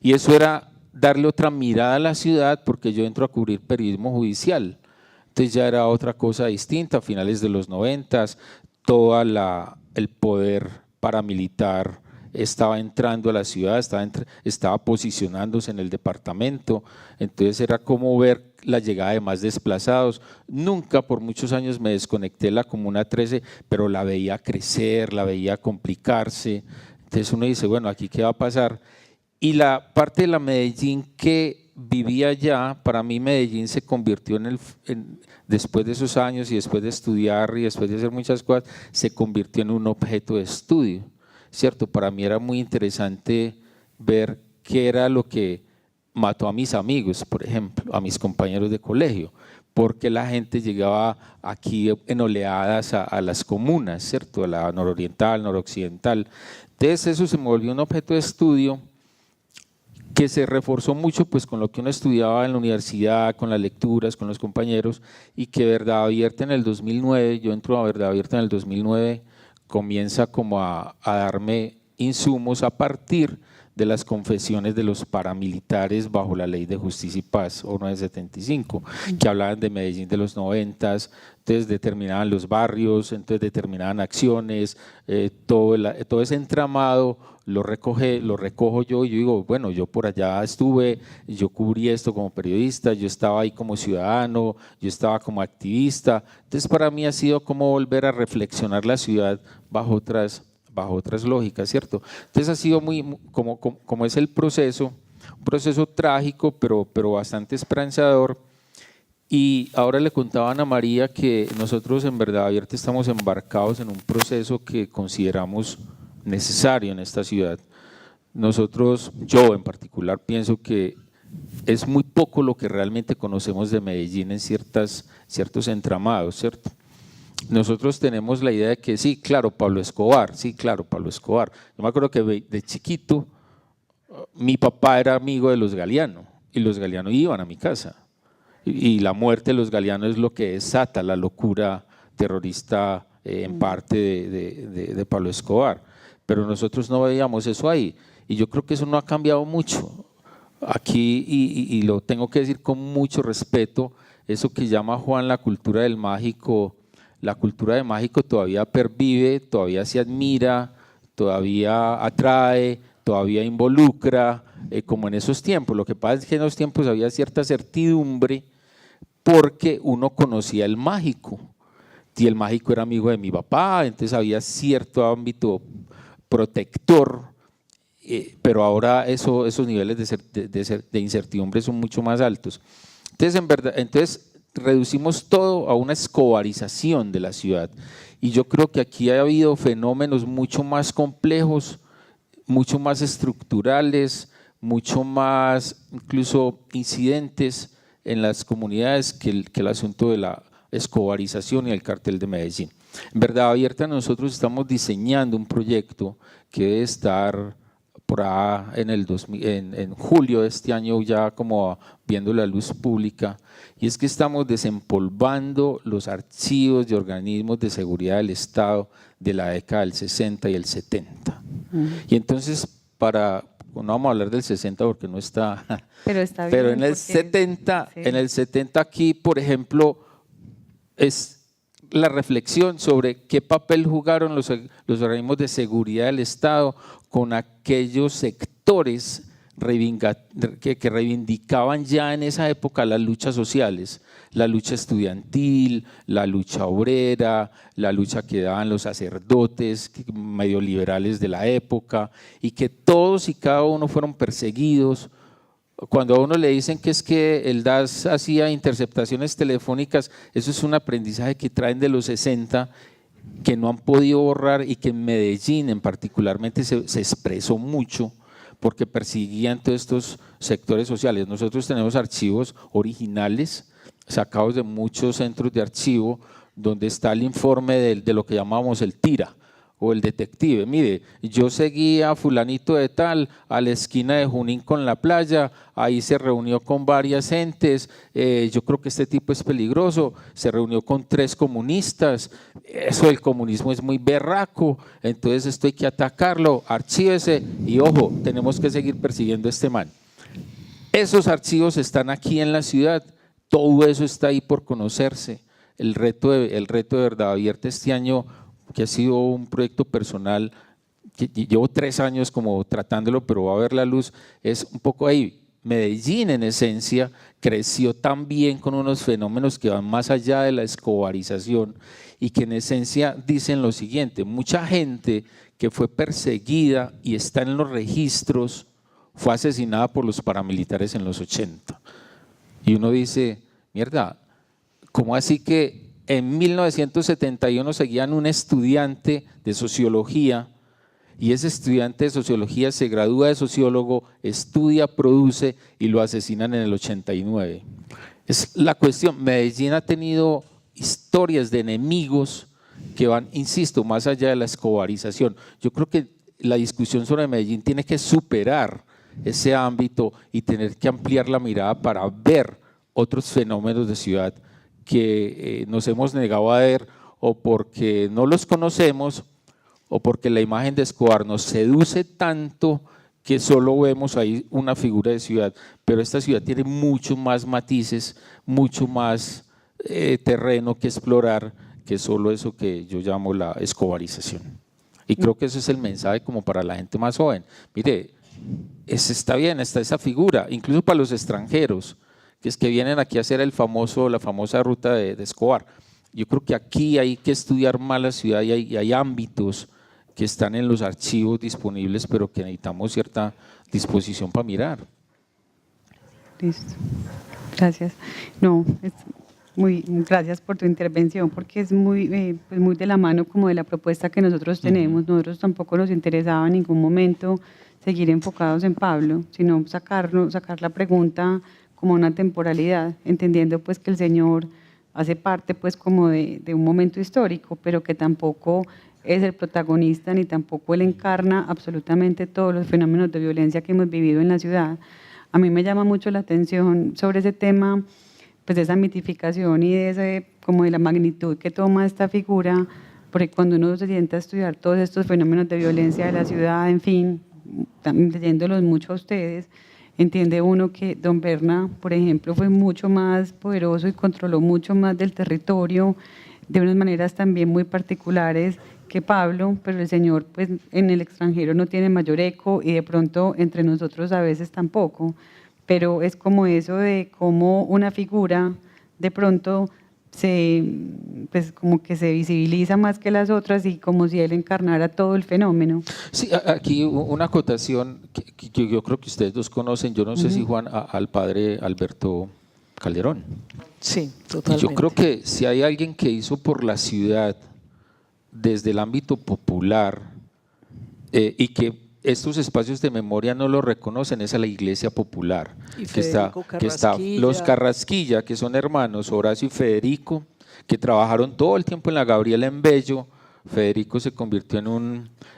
Speaker 5: Y eso era darle otra mirada a la ciudad, porque yo entro a cubrir periodismo judicial. Entonces ya era otra cosa distinta. A finales de los 90, todo el poder paramilitar estaba entrando a la ciudad, estaba posicionándose en el departamento. Entonces era como ver la llegada de más desplazados. Nunca por muchos años me desconecté de la Comuna 13, pero la veía crecer, la veía complicarse. Entonces uno dice, bueno, ¿aquí qué va a pasar? Y la parte de la Medellín que vivía allá, para mí Medellín se convirtió después de esos años y después de estudiar y después de hacer muchas cosas, se convirtió en un objeto de estudio, ¿cierto? Para mí era muy interesante ver qué era lo que mató a mis amigos, por ejemplo, a mis compañeros de colegio, porque la gente llegaba aquí en oleadas a las comunas, ¿cierto? A la nororiental, noroccidental. Entonces eso se me volvió un objeto de estudio que se reforzó mucho pues con lo que uno estudiaba en la universidad, con las lecturas, con los compañeros, y que Verdad Abierta en el 2009, yo entro a Verdad Abierta en el 2009, comienza como a darme insumos a partir de las confesiones de los paramilitares bajo la Ley de Justicia y Paz, o 975, que hablaban de Medellín de los 90, entonces determinaban los barrios, entonces determinaban acciones, todo ese entramado lo recojo yo, y yo digo, bueno, yo por allá estuve, yo cubrí esto como periodista, yo estaba ahí como ciudadano, yo estaba como activista. Entonces para mí ha sido como volver a reflexionar la ciudad bajo otras lógicas, ¿cierto? Entonces ha sido muy, como es el proceso, un proceso trágico, pero bastante esperanzador. Y ahora le contaba a Ana María que nosotros en Verdad Abierta estamos embarcados en un proceso que consideramos necesario en esta ciudad. Nosotros, yo en particular, pienso que es muy poco lo que realmente conocemos de Medellín en ciertos entramados, ¿cierto? Nosotros tenemos la idea de que sí, claro, Pablo Escobar, sí, claro, Pablo Escobar. Yo me acuerdo que de chiquito mi papá era amigo de los Galeano y los Galeano iban a mi casa. Y la muerte de los Galeano es lo que desata la locura terrorista en parte de Pablo Escobar. Pero nosotros no veíamos eso ahí. Y yo creo que eso no ha cambiado mucho. Aquí, y lo tengo que decir con mucho respeto, eso que llama Juan la cultura del mágico, la cultura del mágico todavía pervive, todavía se admira, todavía atrae, todavía involucra, como en esos tiempos. Lo que pasa es que en esos tiempos había cierta certidumbre porque uno conocía el mágico y el mágico era amigo de mi papá, entonces había cierto ámbito protector, pero ahora esos niveles de incertidumbre son mucho más altos. Entonces, en verdad, reducimos todo a una escobarización de la ciudad y yo creo que aquí ha habido fenómenos mucho más complejos, mucho más estructurales, mucho más incluso incidentes en las comunidades que el asunto de la escobarización y el cartel de Medellín. En Verdad Abierta nosotros estamos diseñando un proyecto que debe estar por ahí en julio de este año ya como viendo la luz pública, y es que estamos desempolvando los archivos de organismos de seguridad del Estado de la década del 60 y el 70. Y entonces, no vamos a hablar del 60 porque no está, pero en el 70, sí. En el 70 aquí, por ejemplo, es la reflexión sobre qué papel jugaron los organismos de seguridad del Estado con aquellos sectores que reivindicaban ya en esa época las luchas sociales, la lucha estudiantil, la lucha obrera, la lucha que daban los sacerdotes medio liberales de la época, y que todos y cada uno fueron perseguidos. Cuando a uno le dicen que es que el DAS hacía interceptaciones telefónicas, eso es un aprendizaje que traen de los 60, que no han podido borrar, y que en Medellín particularmente se expresó mucho porque perseguían todos estos sectores sociales. Nosotros tenemos archivos originales sacados de muchos centros de archivo donde está el informe de lo que llamamos el TIRA o el detective. Mire, yo seguía a fulanito de tal a la esquina de Junín con la playa, ahí se reunió con varias gentes, yo creo que este tipo es peligroso, se reunió con 3 comunistas, eso del comunismo es muy berraco, entonces esto hay que atacarlo, archívese y ojo, tenemos que seguir persiguiendo a este man. Esos archivos están aquí en la ciudad, todo eso está ahí por conocerse. El reto de Verdad Abierta este año, que ha sido un proyecto personal, que llevo 3 años como tratándolo, pero va a ver la luz, es un poco ahí. Medellín en esencia creció también con unos fenómenos que van más allá de la escobarización y que en esencia dicen lo siguiente: mucha gente que fue perseguida y está en los registros fue asesinada por los paramilitares en los 80. Y uno dice, mierda, ¿cómo así que en 1971 seguían un estudiante de sociología y ese estudiante de sociología se gradúa de sociólogo, estudia, produce y lo asesinan en el 89? Es la cuestión. Medellín ha tenido historias de enemigos que van, insisto, más allá de la escobarización. Yo creo que la discusión sobre Medellín tiene que superar ese ámbito y tener que ampliar la mirada para ver otros fenómenos de ciudad que nos hemos negado a ver, o porque no los conocemos o porque la imagen de Escobar nos seduce tanto que solo vemos ahí una figura de ciudad, pero esta ciudad tiene muchos más matices, mucho más terreno que explorar que solo eso que yo llamo la escobarización. Y creo que ese es el mensaje como para la gente más joven. Mire, está bien, está esa figura, incluso para los extranjeros, que es que vienen aquí a hacer la famosa ruta de Escobar. Yo creo que aquí hay que estudiar más la ciudad y hay ámbitos que están en los archivos disponibles, pero que necesitamos cierta disposición para mirar.
Speaker 2: Listo, gracias. No, Gracias por tu intervención, porque es pues muy de la mano como de la propuesta que nosotros tenemos. Nosotros tampoco nos interesaba en ningún momento seguir enfocados en Pablo, sino sacar la pregunta como una temporalidad, entendiendo pues que el Señor hace parte pues como de un momento histórico, pero que tampoco es el protagonista ni tampoco él encarna absolutamente todos los fenómenos de violencia que hemos vivido en la ciudad. A mí me llama mucho la atención sobre ese tema, pues de esa mitificación y como de la magnitud que toma esta figura, porque cuando uno se sienta a estudiar todos estos fenómenos de violencia de la ciudad, en fin, leyéndolos mucho a ustedes, entiende uno que don Berna, por ejemplo, fue mucho más poderoso y controló mucho más del territorio de unas maneras también muy particulares que Pablo, pero el Señor pues en el extranjero no tiene mayor eco y de pronto entre nosotros a veces tampoco, pero es como eso de cómo una figura de pronto pues como que se visibiliza más que las otras y como si él encarnara todo el fenómeno.
Speaker 5: Sí, aquí una acotación que yo creo que ustedes dos conocen, yo no sé si Juan, al padre Alberto Calderón.
Speaker 3: Sí,
Speaker 5: Y
Speaker 3: totalmente.
Speaker 5: yo creo que si hay alguien que hizo por la ciudad desde el ámbito popular y que estos espacios de memoria no lo reconocen, es a la Iglesia Popular,
Speaker 3: Y
Speaker 5: que está
Speaker 3: Carrasquilla.
Speaker 5: los Carrasquilla, que son hermanos, Horacio y Federico, que trabajaron todo el tiempo en la Gabriela en Bello. Federico se convirtió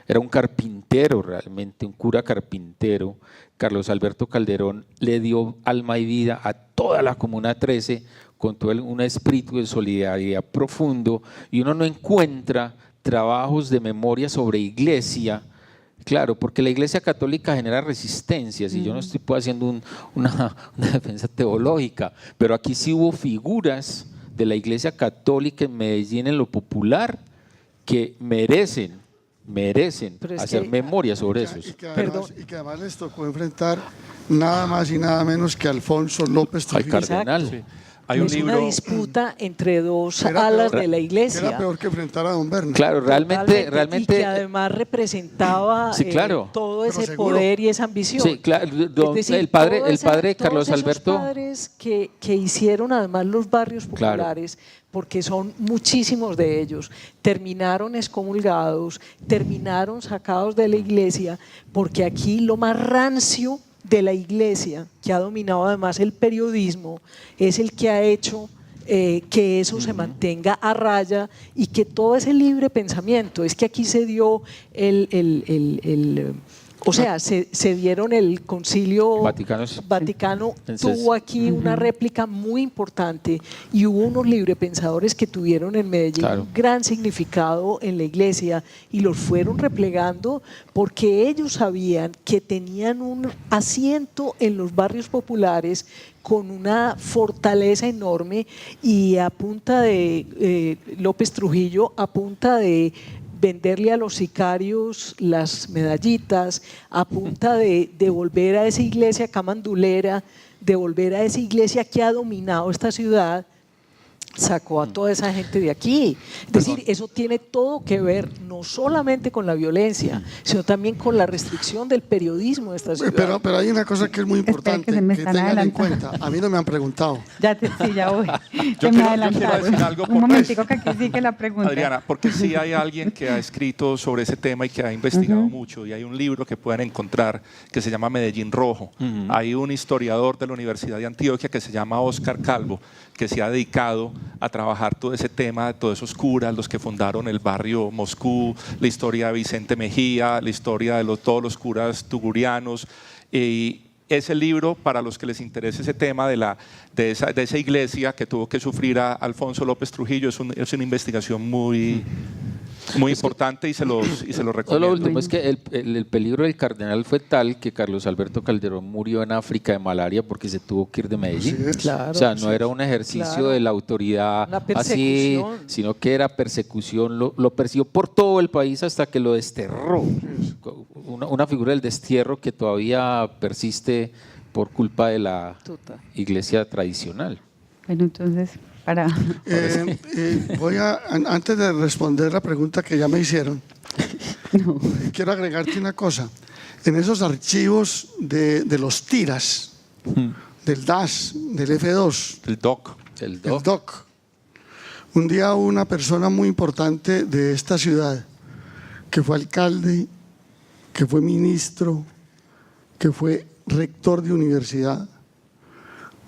Speaker 5: era un carpintero realmente, un cura carpintero. Carlos Alberto Calderón le dio alma y vida a toda la Comuna 13 con todo un espíritu de solidaridad profundo, y uno no encuentra trabajos de memoria sobre iglesia. Claro, porque la Iglesia Católica genera resistencias y yo no estoy haciendo una defensa teológica, pero aquí sí hubo figuras de la Iglesia Católica en Medellín, en lo popular, que merecen
Speaker 3: Pero es
Speaker 5: hacer
Speaker 3: que-
Speaker 5: memoria sobre esos.
Speaker 6: Y que además les tocó enfrentar nada más y nada menos que Alfonso López
Speaker 5: Al
Speaker 6: Trujillo.
Speaker 5: cardenal.
Speaker 4: Sí. Hay un
Speaker 3: Es
Speaker 4: libro,
Speaker 3: una disputa entre dos
Speaker 6: Era
Speaker 3: alas
Speaker 6: peor-
Speaker 3: de la iglesia.
Speaker 6: Era peor que enfrentar a don Berna.
Speaker 5: Claro,
Speaker 3: Totalmente,
Speaker 5: realmente.
Speaker 3: y que además representaba
Speaker 5: Sí, claro.
Speaker 3: todo
Speaker 6: Pero
Speaker 3: ese
Speaker 6: seguro.
Speaker 3: poder y esa ambición.
Speaker 5: Sí, claro,
Speaker 3: Es decir,
Speaker 5: el padre
Speaker 3: todos
Speaker 5: Carlos
Speaker 3: esos
Speaker 5: Alberto.
Speaker 3: padres que hicieron además los barrios
Speaker 5: Claro.
Speaker 3: populares, porque son muchísimos de ellos, terminaron excomulgados, terminaron sacados de la iglesia, porque aquí lo más rancio de la iglesia, que ha dominado además el periodismo, es el que ha hecho que eso se mantenga a raya y que todo ese libre pensamiento. Es que aquí se dio se dieron el concilio Vaticano tuvo aquí una réplica muy importante y hubo unos librepensadores que tuvieron en Medellín un gran significado en la iglesia y los fueron replegando porque ellos sabían que tenían un asiento en los barrios populares con una fortaleza enorme y a punta de López Trujillo, a punta de venderle a los sicarios las medallitas, a punta de devolver a esa iglesia camandulera, devolver a esa iglesia que ha dominado esta ciudad, sacó a toda esa gente de aquí. Es decir, eso tiene todo que ver no solamente con la violencia, sino también con la restricción del periodismo de esta ciudad.
Speaker 6: Pero hay una cosa que es muy
Speaker 2: Espera,
Speaker 6: importante
Speaker 2: que se me
Speaker 6: que
Speaker 2: están
Speaker 6: tengan en
Speaker 2: adelantando.
Speaker 6: cuenta. A mí no me han preguntado.
Speaker 2: Ya voy.
Speaker 4: Yo
Speaker 2: Se me
Speaker 4: quiero
Speaker 2: adelantaron.
Speaker 4: decir algo
Speaker 2: Un
Speaker 4: por
Speaker 2: momentico que aquí sigue la pregunta.
Speaker 4: Adriana, porque sí hay alguien que ha escrito sobre ese tema y que ha investigado mucho, y hay un libro que pueden encontrar que se llama Medellín Rojo. Hay un historiador de la Universidad de Antioquia que se llama Óscar Calvo, que se ha dedicado a trabajar todo ese tema de todos esos curas, los que fundaron el barrio Moscú, la historia de Vicente Mejía, la historia de todos los curas tugurianos. Y ese libro, para los que les interese ese tema de esa iglesia que tuvo que sufrir a Alfonso López Trujillo, es una investigación muy importante y se lo recomiendo.
Speaker 5: Lo último es que el peligro del cardenal fue tal que Carlos Alberto Calderón murió en África de malaria porque se tuvo que ir de Medellín.
Speaker 6: Así es.
Speaker 3: Claro,
Speaker 5: O sea, no era un ejercicio de la autoridad
Speaker 3: Una
Speaker 5: así,
Speaker 3: persecución.
Speaker 5: sino que era persecución, lo persiguió por todo el país hasta que lo desterró. Una figura del destierro que todavía persiste por culpa de la
Speaker 3: Total.
Speaker 5: iglesia tradicional.
Speaker 2: Bueno, entonces,
Speaker 6: Antes de responder la pregunta que ya me hicieron, quiero agregarte una cosa. En esos archivos de los tiras, del DAS, del F2,
Speaker 5: El
Speaker 6: el DOC, Un día una persona muy importante de esta ciudad, que fue alcalde, que fue ministro, que fue rector de universidad,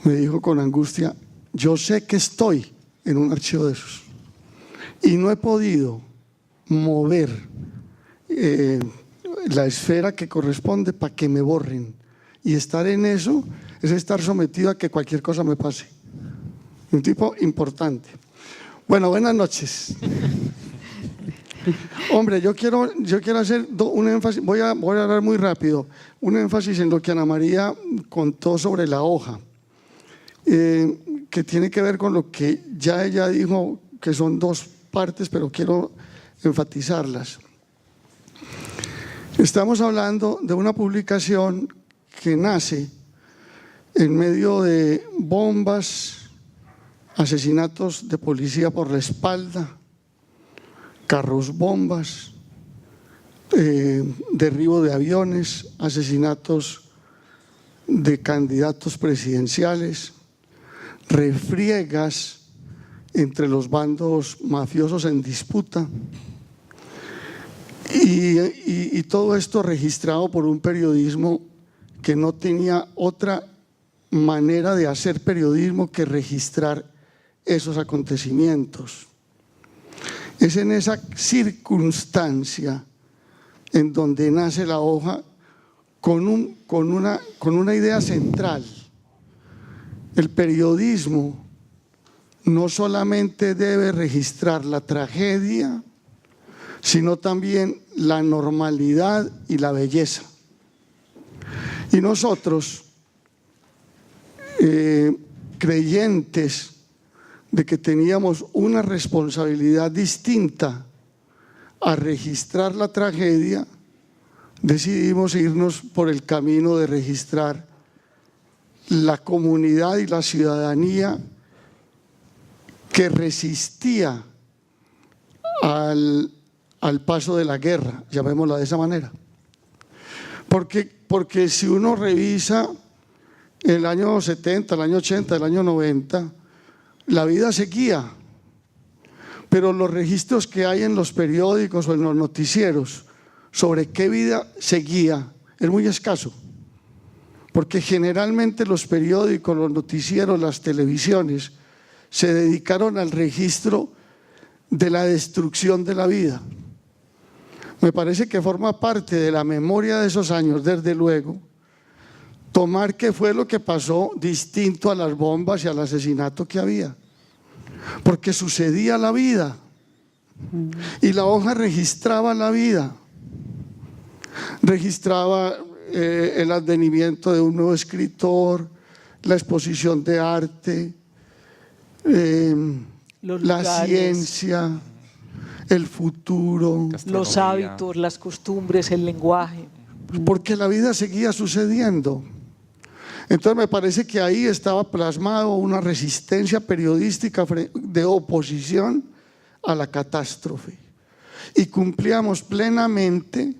Speaker 6: me dijo con angustia: yo sé que estoy en un archivo de esos y no he podido mover la esfera que corresponde para que me borren, y estar en eso es estar sometido a que cualquier cosa me pase. Un tipo importante. Bueno, buenas noches. Hombre, yo quiero hacer un énfasis, voy a hablar muy rápido, un énfasis en lo que Ana María contó sobre la hoja, que tiene que ver con lo que ya ella dijo, que son dos partes, pero quiero enfatizarlas. Estamos hablando de una publicación que nace en medio de bombas, asesinatos de policía por la espalda, carros bombas, derribo de aviones, asesinatos de candidatos presidenciales, refriegas entre los bandos mafiosos en disputa, y todo esto registrado por un periodismo que no tenía otra manera de hacer periodismo que registrar esos acontecimientos. Es en esa circunstancia en donde nace la hoja con una idea central. El periodismo no solamente debe registrar la tragedia, sino también la normalidad y la belleza. Y nosotros, creyentes de que teníamos una responsabilidad distinta a registrar la tragedia, decidimos irnos por el camino de registrar la comunidad y la ciudadanía que resistía al paso de la guerra, llamémosla de esa manera. Porque si uno revisa el año 70, el año 80, el año 90, la vida seguía, pero los registros que hay en los periódicos o en los noticieros sobre qué vida seguía es muy escaso, porque generalmente los periódicos, los noticieros, las televisiones se dedicaron al registro de la destrucción de la vida. Me parece que forma parte de la memoria de esos años, desde luego, tomar qué fue lo que pasó distinto a las bombas y al asesinato que había, porque sucedía la vida y la hoja registraba la vida, registraba el advenimiento de un nuevo escritor, la exposición de arte, la ciencia, el futuro,
Speaker 3: los hábitos, las costumbres, el lenguaje.
Speaker 6: Porque la vida seguía sucediendo. Entonces me parece que ahí estaba plasmado una resistencia periodística de oposición a la catástrofe. Y cumplíamos plenamente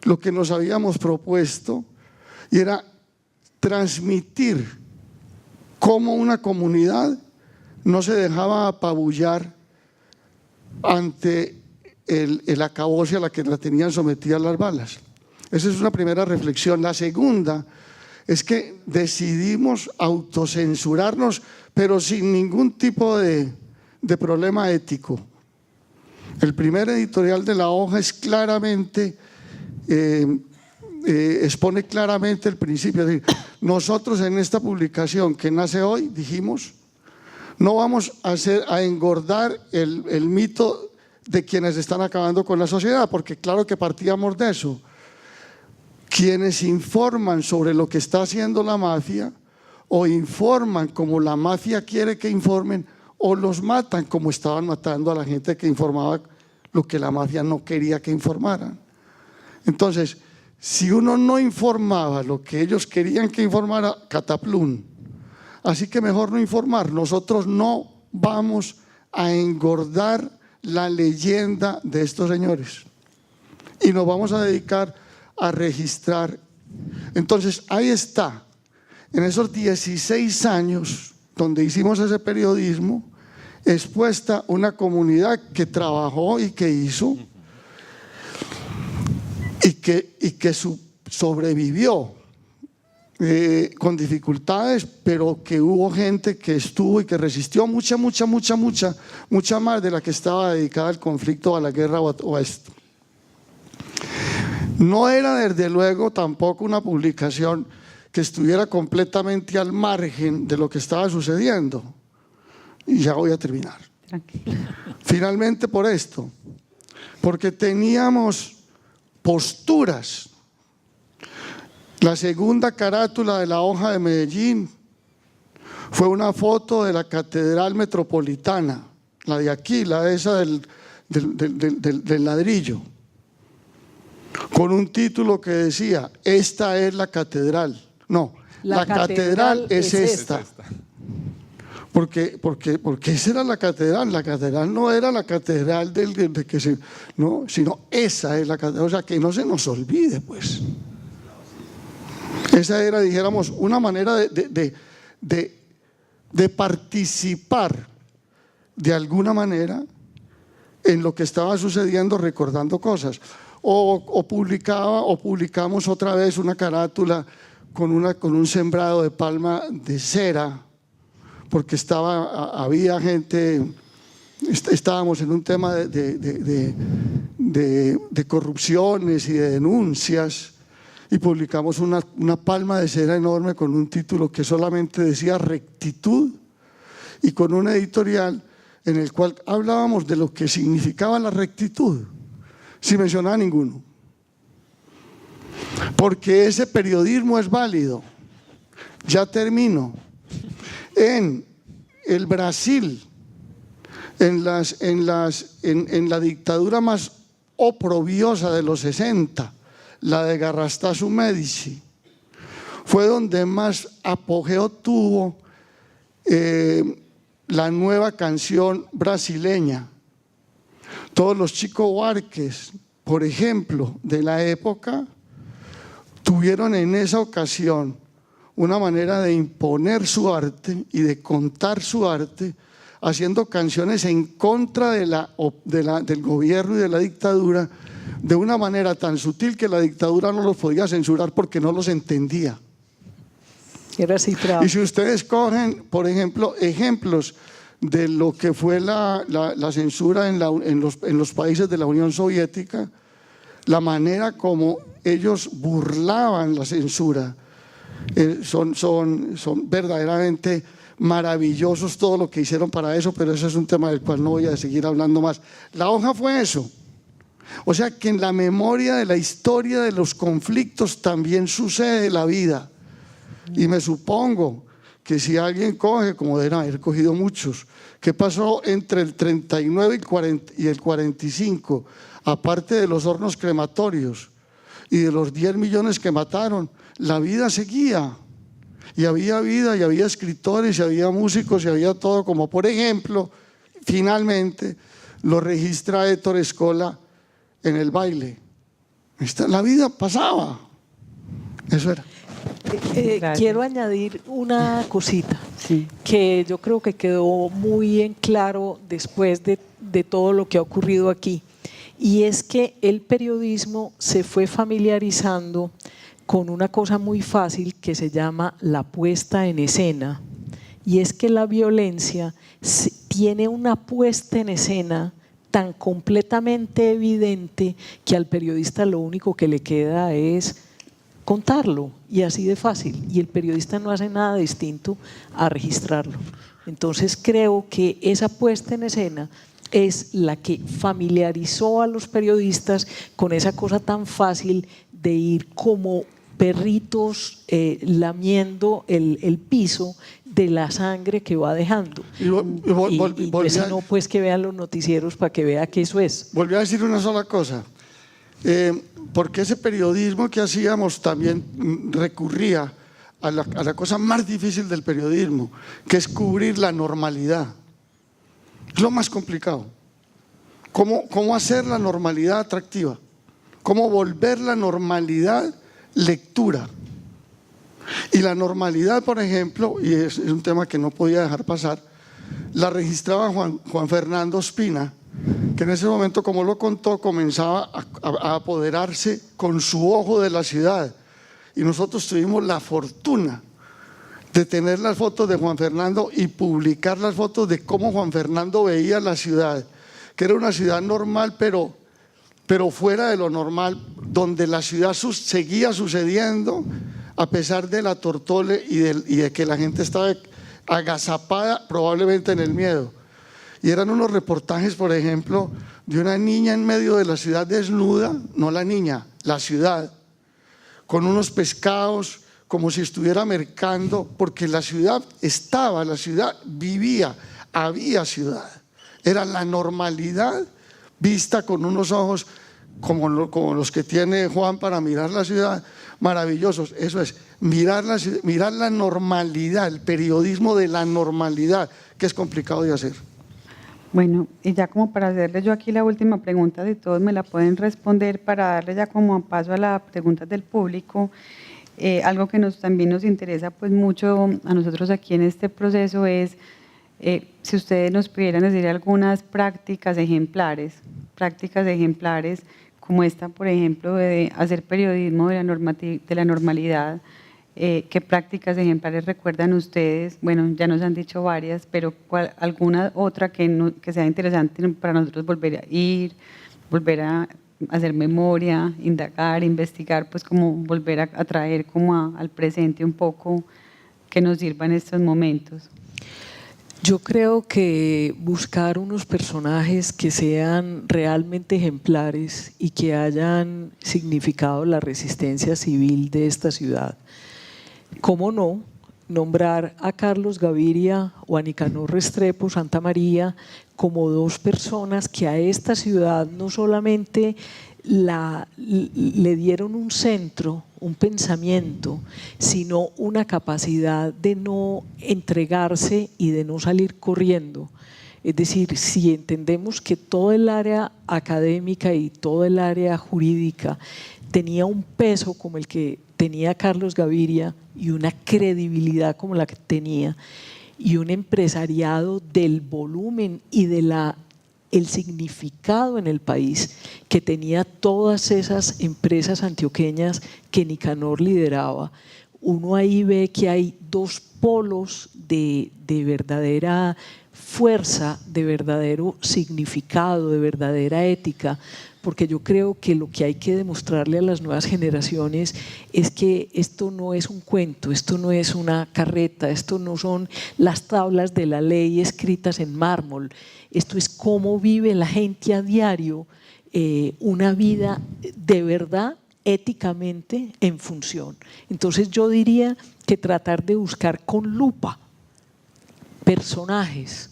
Speaker 6: lo que nos habíamos propuesto, y era transmitir cómo una comunidad no se dejaba apabullar ante el acabose a la que la tenían sometida las balas. Esa es una primera reflexión. La segunda es que decidimos autocensurarnos, pero sin ningún tipo de problema ético. El primer editorial de la hoja es claramente, expone claramente el principio. Es decir, nosotros en esta publicación que nace hoy dijimos: no vamos a engordar el mito de quienes están acabando con la sociedad, porque claro que partíamos de eso. Quienes informan sobre lo que está haciendo la mafia, o informan como la mafia quiere que informen, o los matan como estaban matando a la gente que informaba lo que la mafia no quería que informaran. Entonces, si uno no informaba lo que ellos querían que informara, cataplum. Así que mejor no informar. Nosotros no vamos a engordar la leyenda de estos señores y nos vamos a dedicar a registrar. Entonces ahí está, en esos 16 años donde hicimos ese periodismo, expuesta una comunidad que trabajó y que hizo y que sobrevivió con dificultades, pero que hubo gente que estuvo y que resistió mucha más de la que estaba dedicada al conflicto, a la guerra o a esto. No era desde luego tampoco una publicación que estuviera completamente al margen de lo que estaba sucediendo. Y ya voy a terminar.
Speaker 2: Tranquilo.
Speaker 6: Finalmente por esto, porque teníamos posturas. La segunda carátula de la hoja de Medellín fue una foto de la Catedral Metropolitana, la de aquí, la esa del ladrillo, con un título que decía: esta es la catedral. No, la catedral es esta. Porque esa era la catedral no era la catedral no, sino esa es la catedral, o sea, que no se nos olvide, pues. Esa era, dijéramos, una manera de participar de alguna manera en lo que estaba sucediendo, recordando cosas. O publicamos otra vez una carátula con un sembrado de palma de cera, porque había gente, estábamos en un tema de corrupciones y de denuncias, y publicamos una palma de cera enorme con un título que solamente decía rectitud, y con un editorial en el cual hablábamos de lo que significaba la rectitud, sin mencionar a ninguno. Porque ese periodismo es válido. Ya termino. En el Brasil, en la dictadura más oprobiosa de los 60, la de Garrastazu Medici, fue donde más apogeo tuvo la nueva canción brasileña. Todos los Chico Buarques, por ejemplo, de la época, tuvieron en esa ocasión una manera de imponer su arte y de contar su arte, haciendo canciones en contra del gobierno y de la dictadura, de una manera tan sutil que la dictadura no los podía censurar porque no los entendía.
Speaker 3: Era así,
Speaker 6: y si ustedes cogen, por ejemplo, ejemplos de lo que fue la censura en los países de la Unión Soviética, la manera como ellos burlaban la censura, son verdaderamente maravillosos todo lo que hicieron para eso, pero ese es un tema del cual no voy a seguir hablando más. La hoja fue eso. O sea que en la memoria de la historia de los conflictos también sucede la vida. Y me supongo que si alguien coge, como deben haber cogido muchos, ¿qué pasó entre el 39 y el 45? Aparte de los hornos crematorios y de los 10 millones que mataron, la vida seguía. Y había vida, y había escritores, y había músicos, y había todo, como por ejemplo, finalmente lo registra Héctor Escola en el baile. La vida pasaba. Eso era.
Speaker 3: Quiero añadir una cosita,
Speaker 2: Sí.
Speaker 3: que yo creo que quedó muy en claro después de todo lo que ha ocurrido aquí, y es que el periodismo se fue familiarizando con una cosa muy fácil que se llama la puesta en escena, y es que la violencia tiene una puesta en escena tan completamente evidente que al periodista lo único que le queda es contarlo, y así de fácil, y el periodista no hace nada distinto a registrarlo. Entonces creo que esa puesta en escena es la que familiarizó a los periodistas con esa cosa tan fácil de ir como perritos lamiendo el piso de la sangre que va dejando. Y pues, si no, pues que vean los noticieros para que vea que eso es.
Speaker 6: Volví a decir una sola cosa. Porque ese periodismo que hacíamos también recurría a la cosa más difícil del periodismo, que es cubrir la normalidad. Es lo más complicado. ¿Cómo hacer la normalidad atractiva? ¿Cómo volver la normalidad lectura? Y la normalidad, por ejemplo, y es un tema que no podía dejar pasar, la registraba Juan Fernando Ospina, que en ese momento, como lo contó, comenzaba a apoderarse con su ojo de la ciudad. Y nosotros tuvimos la fortuna de tener las fotos de Juan Fernando y publicar las fotos de cómo Juan Fernando veía la ciudad, que era una ciudad normal, pero fuera de lo normal, donde la ciudad seguía sucediendo a pesar de la tortole y de que la gente estaba agazapada probablemente en el miedo. Y eran unos reportajes, por ejemplo, de una niña en medio de la ciudad desnuda, no la niña, la ciudad, con unos pescados, como si estuviera mercando, porque la ciudad vivía, había ciudad. Era la normalidad vista con unos ojos como los que tiene Juan para mirar la ciudad, maravillosos. Eso es, mirar la normalidad, el periodismo de la normalidad, que es complicado de hacer.
Speaker 2: Bueno, y ya como para hacerle yo aquí la última pregunta, si todos me la pueden responder, para darle ya como paso a las preguntas del público. Algo que también nos interesa pues mucho a nosotros aquí en este proceso es si ustedes nos pudieran decir algunas prácticas ejemplares como esta, por ejemplo, de hacer periodismo de la normalidad. ¿Qué prácticas ejemplares recuerdan ustedes? Bueno, ya nos han dicho varias, pero ¿alguna otra que sea interesante para nosotros volver a ir, volver a hacer memoria, indagar, investigar, pues como volver a traer como al presente un poco que nos sirva en estos momentos?
Speaker 3: Yo creo que buscar unos personajes que sean realmente ejemplares y que hayan significado la resistencia civil de esta ciudad. ¿Cómo no nombrar a Carlos Gaviria o a Nicanor Restrepo Santamaría como dos personas que a esta ciudad no solamente le dieron un centro, un pensamiento, sino una capacidad de no entregarse y de no salir corriendo? Es decir, si entendemos que todo el área académica y todo el área jurídica tenía un peso como el que tenía Carlos Gaviria y una credibilidad como la que tenía, y un empresariado del volumen y el significado en el país que tenía todas esas empresas antioqueñas que Nicanor lideraba, uno ahí ve que hay dos polos de verdadera fuerza, de verdadero significado, de verdadera ética, porque yo creo que lo que hay que demostrarle a las nuevas generaciones es que esto no es un cuento, esto no es una carreta, esto no son las tablas de la ley escritas en mármol, esto es cómo vive la gente a diario una vida de verdad, éticamente en función. Entonces yo diría que tratar de buscar con lupa personajes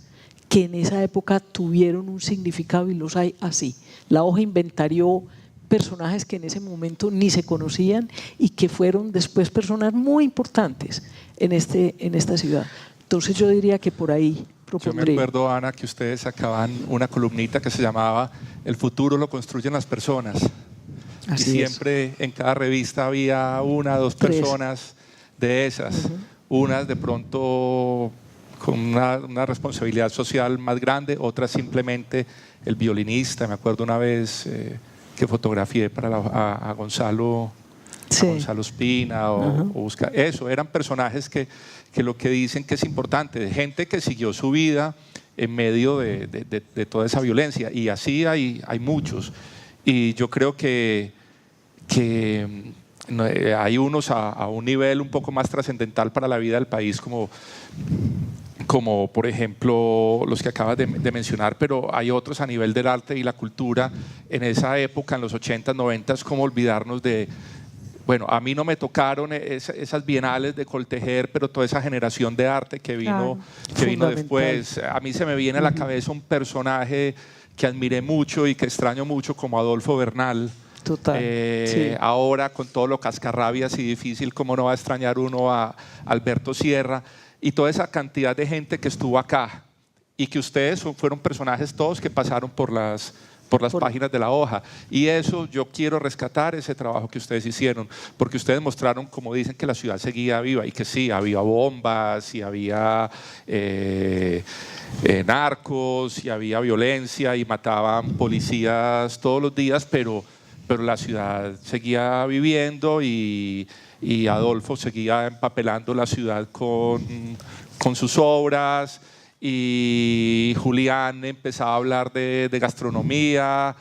Speaker 3: que en esa época tuvieron un significado, y los hay así. La hoja inventarió personajes que en ese momento ni se conocían y que fueron después personas muy importantes en esta ciudad. Entonces yo diría que por ahí propondría.
Speaker 4: Yo me acuerdo, Ana, que ustedes sacaban una columnita que se llamaba "El futuro lo construyen las personas".
Speaker 3: Así
Speaker 4: y siempre en cada revista había una o dos personas de esas. Unas de pronto con una responsabilidad social más grande, otras simplemente el violinista. Me acuerdo una vez que fotografié para a Gonzalo, a Gonzalo Espina o buscar. Eso, eran personajes que lo que dicen que es importante, de gente que siguió su vida en medio de toda esa violencia, y así hay muchos. Y yo creo que hay unos a un nivel un poco más trascendental para la vida del país, como por ejemplo los que acabas de mencionar, pero hay otros a nivel del arte y la cultura. En esa época, en los 80s, 90s, ¿cómo olvidarnos de... Bueno, a mí no me tocaron esas bienales de Coltejer, pero toda esa generación de arte que vino después. A mí se me viene a la cabeza un personaje que admiré mucho y que extraño mucho, como Adolfo Bernal.
Speaker 3: Total.
Speaker 4: Ahora, con todo lo cascarrabias y difícil, ¿cómo no va a extrañar uno a Alberto Sierra? Y toda esa cantidad de gente que estuvo acá, y que ustedes fueron personajes todos que pasaron por las por las páginas de la hoja. Y eso yo quiero rescatar ese trabajo que ustedes hicieron, porque ustedes mostraron, como dicen, que la ciudad seguía viva y que sí, había bombas y había narcos y había violencia y mataban policías todos los días, pero la ciudad seguía viviendo y Adolfo seguía empapelando la ciudad con sus obras. Y Julián empezaba a hablar de gastronomía,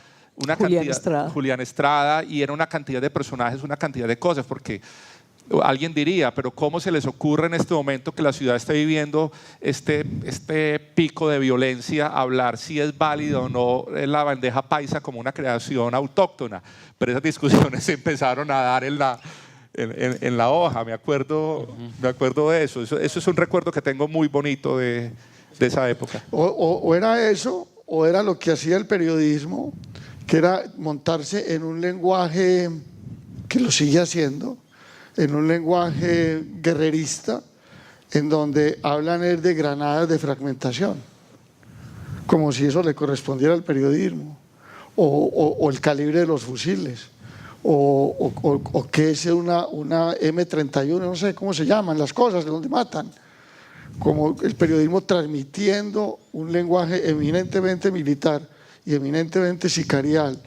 Speaker 4: Julián Estrada, y era una cantidad de personajes, una cantidad de cosas, porque alguien diría, pero ¿cómo se les ocurre en este momento que la ciudad esté viviendo este pico de violencia, hablar si es válido o no la bandeja paisa como una creación autóctona? Pero esas discusiones se empezaron a dar en la hoja, me acuerdo de eso. Eso es un recuerdo que tengo muy bonito de esa época.
Speaker 6: O era eso, o era lo que hacía el periodismo, que era montarse en un lenguaje que lo sigue haciendo, en un lenguaje guerrerista, en donde hablan de granadas de fragmentación, como si eso le correspondiera al periodismo, o el calibre de los fusiles, o que es una M31, no sé cómo se llaman las cosas, de donde matan. Como el periodismo transmitiendo un lenguaje eminentemente militar y eminentemente sicarial,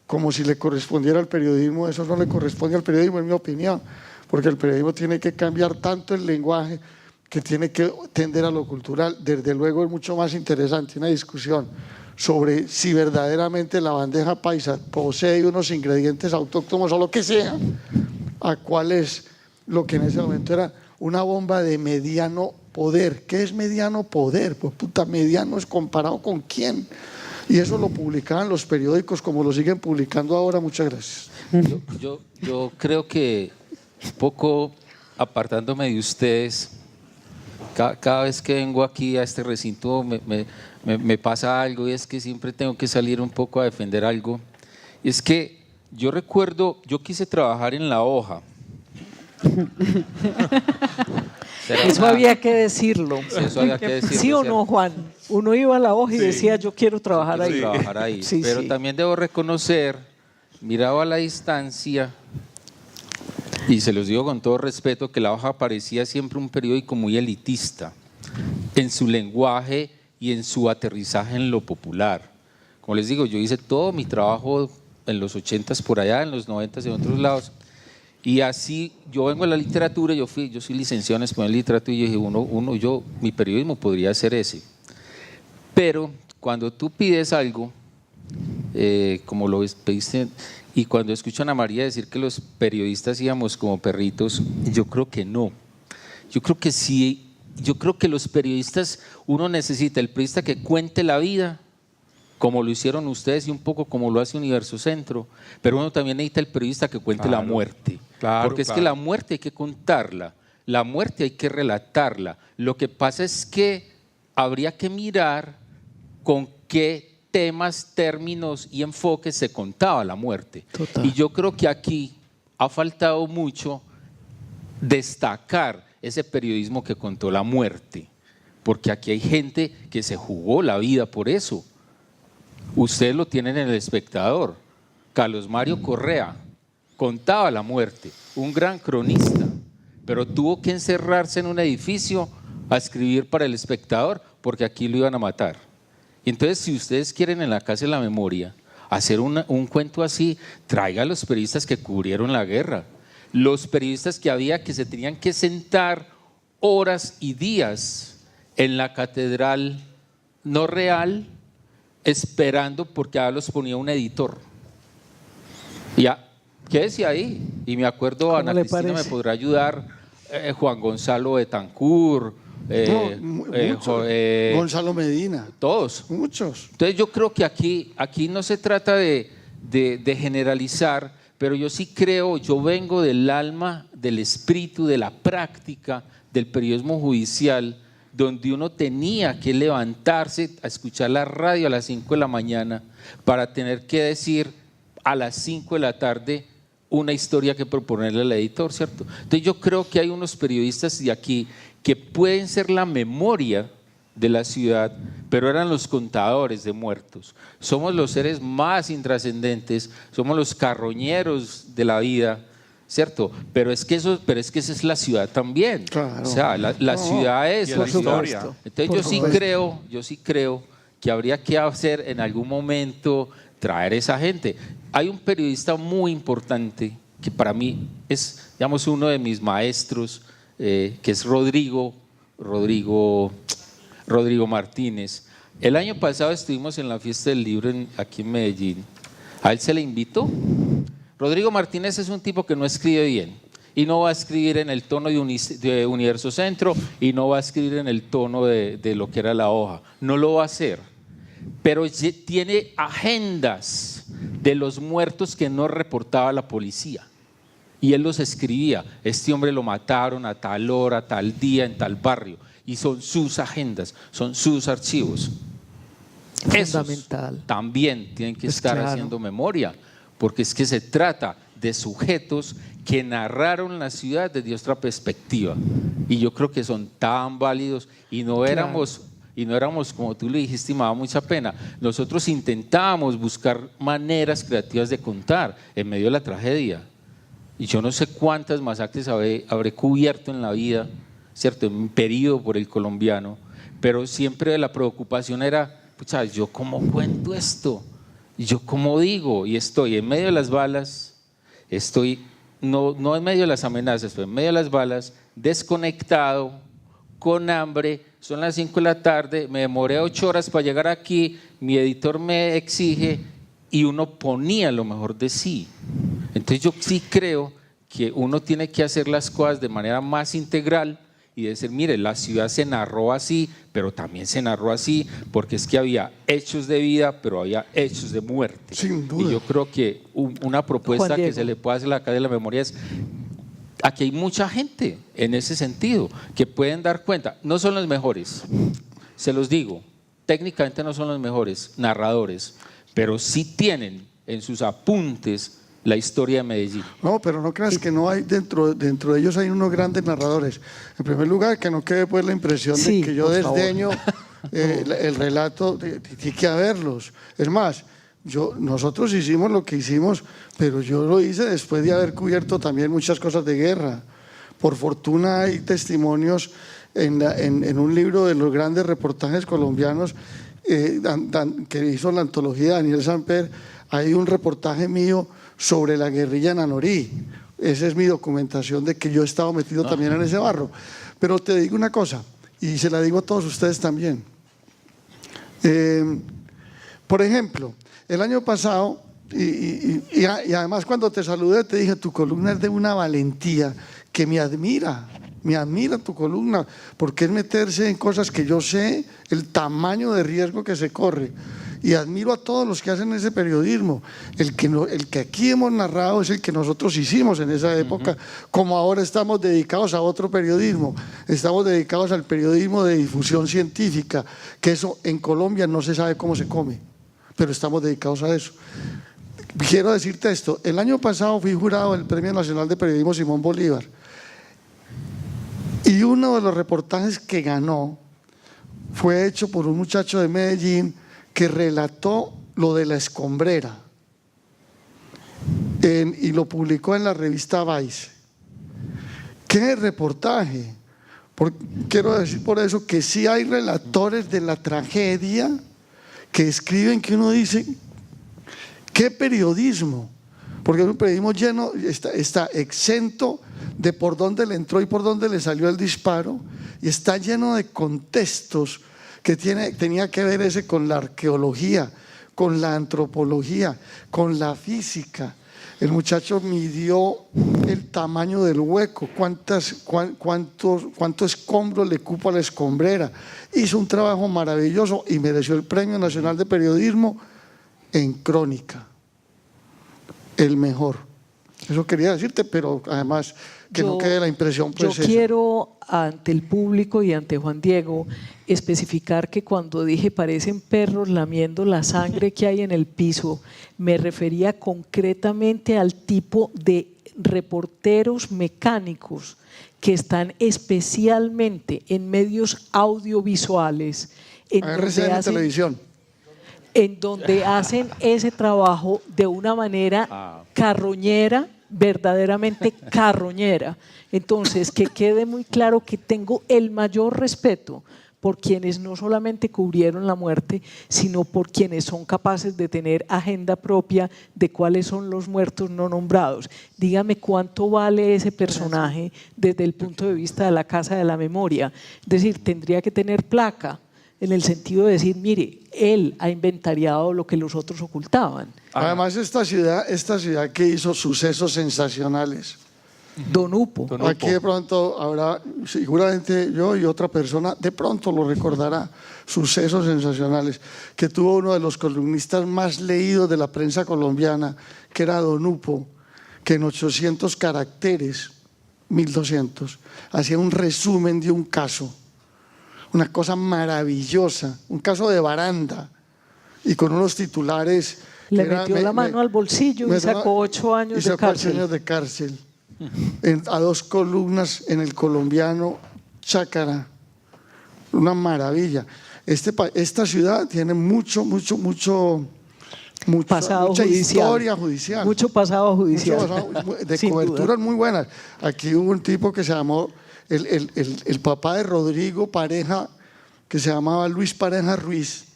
Speaker 6: como si le correspondiera al periodismo. Eso no le corresponde al periodismo, en mi opinión, porque el periodismo tiene que cambiar tanto el lenguaje que tiene que tender a lo cultural. Desde luego es mucho más interesante una discusión sobre si verdaderamente la bandeja paisa posee unos ingredientes autóctonos o lo que sea, a cuál es lo que en ese momento era una bomba de mediano poder. ¿Qué es mediano poder? Pues puta, mediano es comparado con quién. Y eso lo publicaban los periódicos como lo siguen publicando ahora. Muchas gracias.
Speaker 5: Yo creo que un poco apartándome de ustedes, cada vez que vengo aquí a este recinto me pasa algo, y es que siempre tengo que salir un poco a defender algo. Y es que yo recuerdo, yo quise trabajar en la hoja.
Speaker 3: Eso había que decirlo.
Speaker 5: Eso había que decirlo.
Speaker 3: ¿Sí o no, Juan? Uno iba a la hoja y decía, yo quiero trabajar ahí. Sí,
Speaker 5: pero
Speaker 3: sí.
Speaker 5: también debo reconocer, mirado a la distancia, y se los digo con todo respeto, que la hoja parecía siempre un periódico muy elitista en su lenguaje y en su aterrizaje en lo popular. Como les digo, yo hice todo mi trabajo en los 80s por allá, en los 90s en otros lados. Y así, yo vengo a la literatura, yo soy licenciado en español y literatura, y yo dije, mi periodismo podría ser ese. Pero cuando tú pides algo, como lo pediste, y cuando escuchan a María decir que los periodistas íbamos como perritos, yo creo que no. Yo creo que sí, yo creo que los periodistas, uno necesita el periodista que cuente la vida, como lo hicieron ustedes y un poco como lo hace Universo Centro, pero uno también necesita el periodista que cuente la muerte, porque es que la muerte hay que contarla, la muerte hay que relatarla. Lo que pasa es que habría que mirar con qué temas, términos y enfoques se contaba la muerte. Total. Y yo creo que aquí ha faltado mucho destacar ese periodismo que contó la muerte, porque aquí hay gente que se jugó la vida por eso. Ustedes lo tienen en El Espectador. Carlos Mario Correa contaba la muerte, un gran cronista, pero tuvo que encerrarse en un edificio a escribir para El Espectador porque aquí lo iban a matar. Y entonces, si ustedes quieren en la Casa de la Memoria hacer un cuento así, traiga a los periodistas que cubrieron la guerra, los periodistas que se tenían que sentar horas y días en la catedral no real, esperando porque ahora los ponía un editor. Ya, quédese ahí. Y me acuerdo, Ana Cristina me podrá ayudar, Juan Gonzalo Betancourt,
Speaker 6: Gonzalo Medina.
Speaker 5: Todos.
Speaker 6: Muchos.
Speaker 5: Entonces yo creo que aquí no se trata de generalizar, pero yo sí creo, yo vengo del alma, del espíritu, de la práctica del periodismo judicial, donde uno tenía que levantarse a escuchar la radio a las 5 de la mañana para tener que decir a las 5 de la tarde una historia que proponerle al editor, ¿cierto? Entonces yo creo que hay unos periodistas de aquí que pueden ser la memoria de la ciudad, pero eran los contadores de muertos. Somos los seres más intrascendentes, somos los carroñeros de la vida, ¿cierto? Pero es que esa es la ciudad también.
Speaker 6: Claro.
Speaker 5: O sea, la ciudad es
Speaker 4: Y la historia.
Speaker 5: Entonces yo sí creo que habría que hacer en algún momento, traer esa gente. Hay un periodista muy importante que para mí es, digamos, uno de mis maestros, que es Rodrigo Martínez. El año pasado estuvimos en la fiesta del libro aquí en Medellín. A él se le invitó. Rodrigo Martínez es un tipo que no escribe bien y no va a escribir en el tono de Universo Centro y no va a escribir en el tono de lo que era La Hoja. No lo va a hacer. Pero tiene agendas de los muertos que no reportaba la policía. Y él los escribía. Este hombre lo mataron a tal hora, tal día, en tal barrio. Y son sus agendas, son sus archivos.
Speaker 3: Fundamental.
Speaker 5: Esos también tienen que
Speaker 3: Pues
Speaker 5: estar
Speaker 3: claro.
Speaker 5: haciendo memoria, porque es que se trata de sujetos que narraron la ciudad desde otra perspectiva. Y yo creo que son tan válidos y no éramos, como tú le dijiste, y me da mucha pena. Nosotros intentábamos buscar maneras creativas de contar en medio de la tragedia. Y yo no sé cuántas masacres habré cubierto en la vida, ¿cierto? En un periodo por el colombiano, pero siempre la preocupación era, pucha, ¿yo cómo cuento esto? ¿Y yo cómo digo? Y estoy en medio de las balas, no en medio de las amenazas, pero en medio de las balas, desconectado, con hambre, son las 5 de la tarde, me demoré 8 horas para llegar aquí, mi editor me exige, y uno ponía lo mejor de sí. Entonces yo sí creo que uno tiene que hacer las cosas de manera más integral y decir, mire, la ciudad se narró así, pero también se narró así, porque es que había hechos de vida, pero había hechos de muerte.
Speaker 6: Sin duda.
Speaker 5: Y yo creo que una propuesta
Speaker 3: Juan
Speaker 5: que
Speaker 3: Diego.
Speaker 5: se le puede hacer a la Casa de la Memoria es, aquí hay mucha gente en ese sentido, que pueden dar cuenta, no son los mejores, se los digo, técnicamente no son los mejores narradores, pero sí tienen en sus apuntes la historia de Medellín.
Speaker 6: No, pero no creas que no hay, dentro de ellos hay unos grandes narradores. En primer lugar, que no quede pues la impresión
Speaker 3: Sí,
Speaker 6: de que yo
Speaker 3: por favor.
Speaker 6: desdeño el relato, tiene que haberlos. Es más, nosotros hicimos lo que hicimos, pero yo lo hice después de haber cubierto también muchas cosas de guerra. Por fortuna hay testimonios en un libro de los grandes reportajes colombianos que hizo la antología Daniel Samper. Hay un reportaje mío sobre la guerrilla en Anorí. Esa es mi documentación de que yo he estado metido también en ese barro. Pero te digo una cosa, y se la digo a todos ustedes también. Por ejemplo, el año pasado, y además cuando te saludé te dije, tu columna es de una valentía que me admira tu columna, porque es meterse en cosas que yo sé el tamaño de riesgo que se corre. Y admiro a todos los que hacen ese periodismo. El que aquí hemos narrado es el que nosotros hicimos en esa época, como ahora estamos dedicados a otro periodismo. Estamos dedicados al periodismo de difusión científica, que eso en Colombia no se sabe cómo se come, pero estamos dedicados a eso. Quiero decirte esto, el año pasado fui jurado del Premio Nacional de Periodismo Simón Bolívar, y uno de los reportajes que ganó fue hecho por un muchacho de Medellín que relató lo de la escombrera y lo publicó en la revista Vice. ¡Qué reportaje! Quiero decir por eso que sí hay relatores de la tragedia que escriben, que uno dice, ¡qué periodismo! Porque es un periodismo lleno, está exento de por dónde le entró y por dónde le salió el disparo, y está lleno de contextos que tenía que ver ese con la arqueología, con la antropología, con la física. El muchacho midió el tamaño del hueco, cuánto escombro le cupo a la escombrera. Hizo un trabajo maravilloso y mereció el Premio Nacional de Periodismo en crónica. El mejor. Eso quería decirte, pero además que no quede la impresión. Pues,
Speaker 3: yo quiero ante el público y ante Juan Diego especificar que cuando dije parecen perros lamiendo la sangre que hay en el piso, me refería concretamente al tipo de reporteros mecánicos que están especialmente en medios audiovisuales,
Speaker 6: RCN Televisión,
Speaker 3: en donde hacen ese trabajo de una manera carroñera, verdaderamente carroñera. Entonces, que quede muy claro que tengo el mayor respeto por quienes no solamente cubrieron la muerte, sino por quienes son capaces de tener agenda propia de cuáles son los muertos no nombrados. Dígame cuánto vale ese personaje desde el punto de vista de la Casa de la Memoria. Es decir, tendría que tener placa, en el sentido de decir, mire, él ha inventariado lo que los otros ocultaban.
Speaker 6: Además, esta ciudad que hizo sucesos sensacionales.
Speaker 3: Don Upo.
Speaker 6: Aquí de pronto habrá, seguramente yo y otra persona, de pronto lo recordará, sucesos sensacionales, que tuvo uno de los columnistas más leídos de la prensa colombiana, que era Don Upo, que en 800 caracteres, 1200, hacía un resumen de un caso, una cosa maravillosa, un caso de Baranda, y con unos titulares.
Speaker 3: Le metió la mano al bolsillo y sacó 8 años de cárcel.
Speaker 6: 8 años de cárcel. A 2 columnas en el colombiano Chácara, una maravilla. Esta ciudad tiene mucha historia judicial,
Speaker 3: mucho pasado judicial,
Speaker 6: de coberturas muy buenas. Aquí hubo un tipo que se llamó el papá de Rodrigo Pareja, que se llamaba Luis Pareja Ruiz.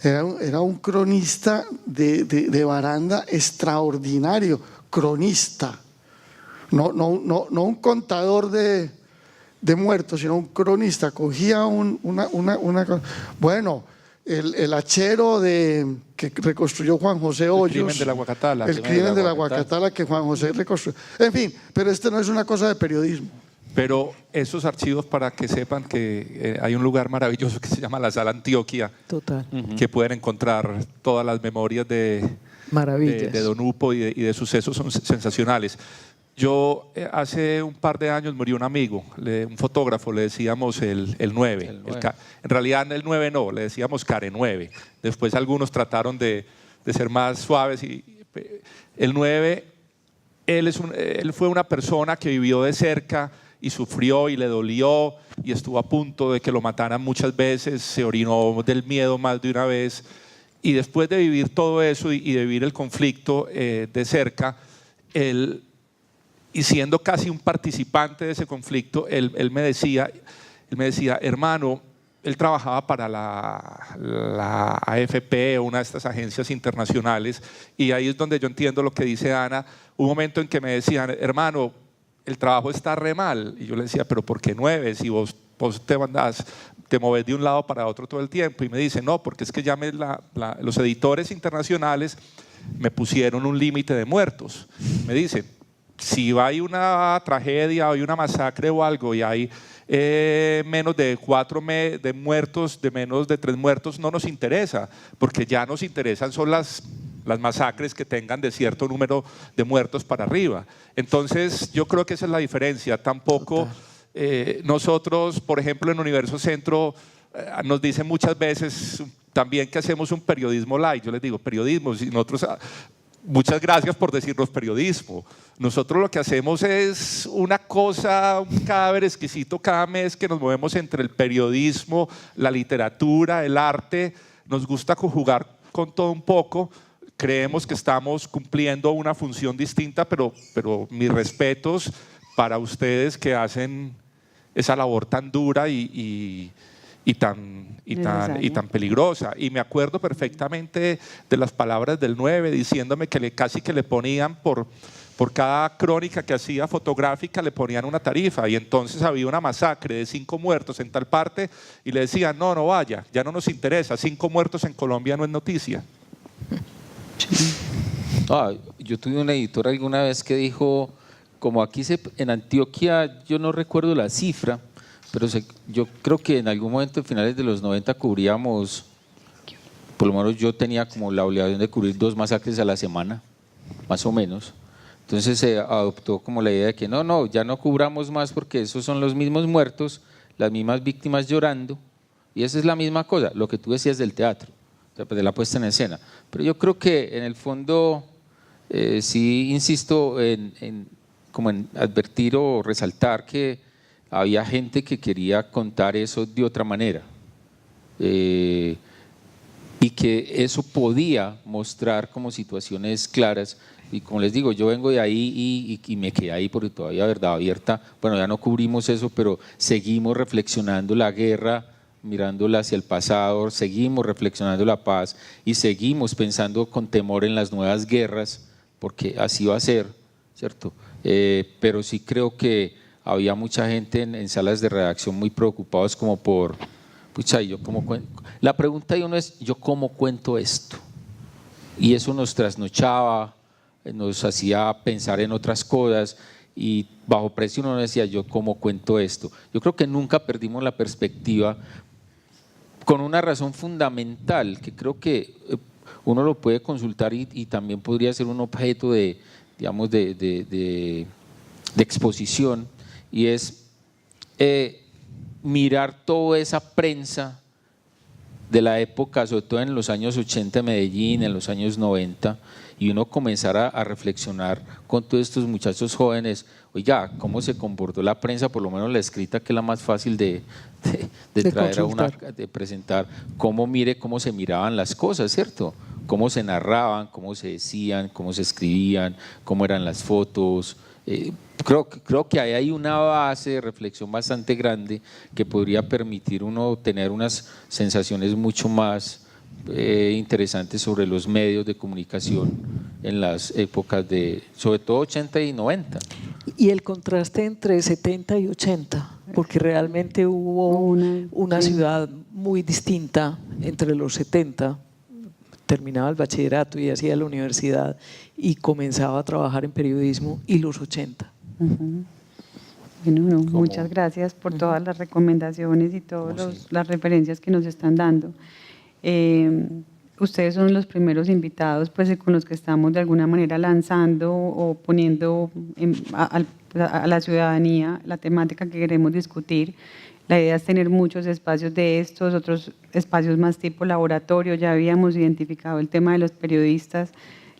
Speaker 6: Era un cronista de Baranda extraordinario, cronista. No un contador de muertos, sino un cronista. Cogía el hachero que reconstruyó Juan José Hoyos.
Speaker 4: El crimen de la Guacatala.
Speaker 6: El crimen de la Guacatala que Juan José reconstruyó. En fin, pero no es una cosa de periodismo.
Speaker 4: Pero esos archivos, para que sepan que hay un lugar maravilloso que se llama la Sala Antioquia,
Speaker 3: total,
Speaker 4: que pueden encontrar todas las memorias de Don Upo y de sucesos son sensacionales. Yo hace un par de años murió un amigo, un fotógrafo, le decíamos el 9. En realidad el 9 no, le decíamos Care 9. Después algunos trataron de ser más suaves. El 9, él fue una persona que vivió de cerca y sufrió y le dolió y estuvo a punto de que lo mataran muchas veces, se orinó del miedo más de una vez. Y después de vivir todo eso y de vivir el conflicto de cerca, y siendo casi un participante de ese conflicto, él me decía, hermano, él trabajaba para la AFP, una de estas agencias internacionales, y ahí es donde yo entiendo lo que dice Ana. Un momento en que me decían, hermano, el trabajo está re mal, y yo le decía, pero ¿por qué 9? Si vos te movés de un lado para otro todo el tiempo. Y me dice, no, porque es que ya los editores internacionales me pusieron un límite de muertos. Me dicen, si hay una tragedia o hay una masacre o algo y hay menos de 4 de muertos, de menos de 3 muertos, no nos interesa, porque ya nos interesan son las masacres que tengan de cierto número de muertos para arriba. Entonces yo creo que esa es la diferencia. Tampoco nosotros, por ejemplo, en Universo Centro nos dicen muchas veces también que hacemos un periodismo light. Yo les digo, periodismo, y nosotros... Muchas gracias por decirnos periodismo. Nosotros lo que hacemos es una cosa, un cadáver exquisito cada mes, que nos movemos entre el periodismo, la literatura, el arte. Nos gusta conjugar con todo un poco. Creemos que estamos cumpliendo una función distinta, pero mis respetos para ustedes que hacen esa labor tan dura y tan peligrosa. Y me acuerdo perfectamente de las palabras del 9 diciéndome que casi que le ponían por cada crónica que hacía fotográfica, le ponían una tarifa, y entonces había una masacre de 5 muertos en tal parte y le decían, no vaya, ya no nos interesa, 5 muertos en Colombia no es noticia.
Speaker 5: Yo tuve un editor alguna vez que dijo, como aquí en Antioquia, yo no recuerdo la cifra, pero yo creo que en algún momento, en finales de los 90, cubríamos, por lo menos yo tenía como la obligación de cubrir 2 masacres a la semana, más o menos. Entonces se adoptó como la idea de que ya no cubramos más porque esos son los mismos muertos, las mismas víctimas llorando, y esa es la misma cosa, lo que tú decías del teatro, de la puesta en escena. Pero yo creo que en el fondo, sí insisto en como en advertir o resaltar que había gente que quería contar eso de otra manera. Y que eso podía mostrar como situaciones claras. Y como les digo, yo vengo de ahí y me quedé ahí porque todavía Verdad Abierta, bueno, ya no cubrimos eso, pero seguimos reflexionando la guerra, mirándola hacia el pasado, seguimos reflexionando la paz y seguimos pensando con temor en las nuevas guerras, porque así va a ser, ¿cierto? Pero sí creo que había mucha gente en salas de redacción muy preocupados como por… Pucha, yo la pregunta de uno es, ¿yo cómo cuento esto? Y eso nos trasnochaba, nos hacía pensar en otras cosas y bajo presión uno decía, ¿yo cómo cuento esto? Yo creo que nunca perdimos la perspectiva con una razón fundamental que creo que uno lo puede consultar y también podría ser un objeto de, digamos, de exposición, y es mirar toda esa prensa de la época, sobre todo en los años 80 en Medellín, en los años 90, y uno comenzar a reflexionar con todos estos muchachos jóvenes, oiga, cómo se comportó la prensa, por lo menos la escrita, que es la más fácil de traer a una, de presentar, cómo se miraban las cosas, ¿cierto? Cómo se narraban, cómo se decían, cómo se escribían, cómo eran las fotos. Creo que ahí hay una base de reflexión bastante grande que podría permitir uno tener unas sensaciones mucho más interesantes sobre los medios de comunicación en las épocas de, sobre todo 80 y 90.
Speaker 3: Y el contraste entre 70 y 80, porque realmente hubo una ciudad muy distinta entre los 70, terminaba el bachillerato y hacía la universidad y comenzaba a trabajar en periodismo, y los 80.
Speaker 2: Bueno, muchas gracias por todas las recomendaciones y todas las referencias que nos están dando. Ustedes son los primeros invitados pues, con los que estamos de alguna manera lanzando o poniendo a la ciudadanía la temática que queremos discutir. La idea es tener muchos espacios de estos, otros espacios más tipo laboratorio. Ya habíamos identificado el tema de los periodistas,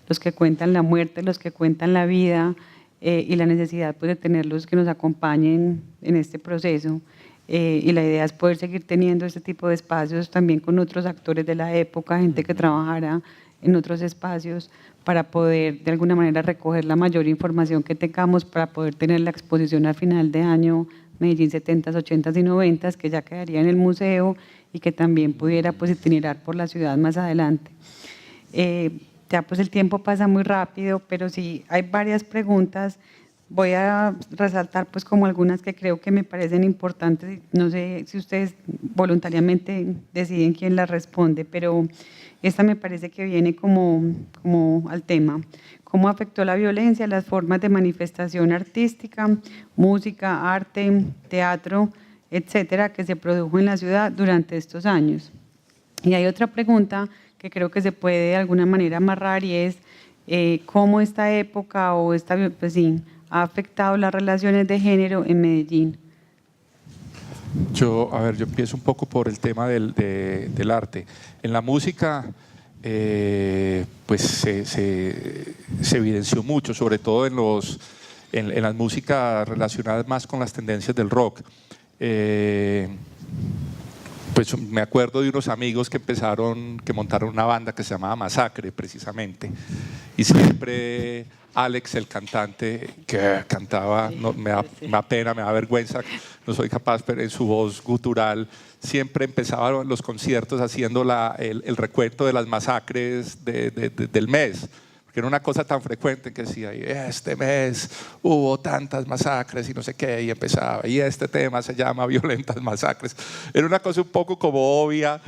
Speaker 2: los que cuentan la muerte, los que cuentan la vida, y la necesidad pues, de tenerlos que nos acompañen en este proceso. Y la idea es poder seguir teniendo este tipo de espacios también con otros actores de la época, gente que trabajara en otros espacios, para poder de alguna manera recoger la mayor información que tengamos, para poder tener la exposición al final de año Medellín 70s, 80s y 90s, que ya quedaría en el museo y que también pudiera pues, itinerar por la ciudad más adelante. Ya pues el tiempo pasa muy rápido, pero sí hay varias preguntas. Voy a resaltar pues como algunas que creo que me parecen importantes. No sé si ustedes voluntariamente deciden quién las responde, pero esta me parece que viene como al tema. ¿Cómo afectó la violencia las formas de manifestación artística, música, arte, teatro, etcétera, que se produjo en la ciudad durante estos años? Y hay otra pregunta que creo que se puede de alguna manera amarrar, y es cómo esta época o pues sí, ha afectado las relaciones de género en Medellín.
Speaker 4: Yo empiezo un poco por el tema del arte. En la música, pues se evidenció mucho, sobre todo en las músicas relacionadas más con las tendencias del rock. Pues me acuerdo de unos amigos que montaron una banda que se llamaba Masacre, precisamente, y siempre Alex, el cantante, que cantaba, no, me da pena, me da vergüenza, no soy capaz, pero en su voz gutural siempre empezaba los conciertos haciendo el recuento de las masacres del mes, porque era una cosa tan frecuente que decía, este mes hubo tantas masacres y no sé qué, y empezaba, y este tema se llama Violentas Masacres. Era una cosa un poco como obvia,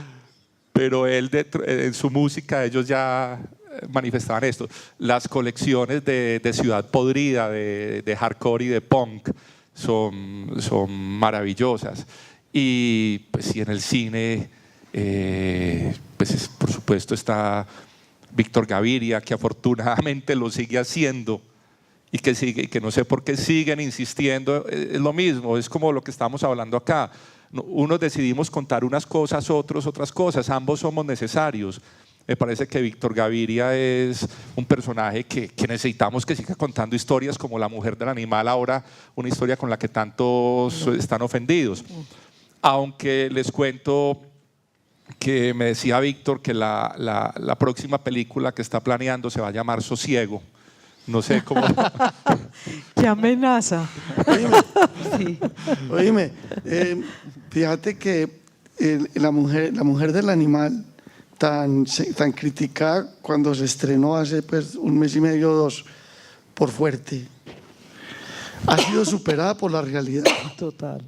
Speaker 4: pero él en su música ellos ya manifestaban esto. Las colecciones de Ciudad Podrida, de hardcore y de punk son maravillosas. Y pues sí, en el cine, pues por supuesto está Víctor Gaviria, que afortunadamente lo sigue haciendo y que no sé por qué siguen insistiendo. Es lo mismo, es como lo que estamos hablando acá. Unos decidimos contar unas cosas, otros otras cosas, ambos somos necesarios. Me parece que Víctor Gaviria es un personaje que necesitamos que siga contando historias como La mujer del animal, ahora una historia con la que tantos están ofendidos. Aunque les cuento que me decía Víctor que la próxima película que está planeando se va a llamar Sosiego. No sé cómo.
Speaker 3: ¡Qué amenaza!
Speaker 6: Oíme, fíjate que la mujer del animal, tan criticada cuando se estrenó hace pues, 1 mes y medio o 2, por fuerte, ha sido superada por la realidad.
Speaker 3: Total.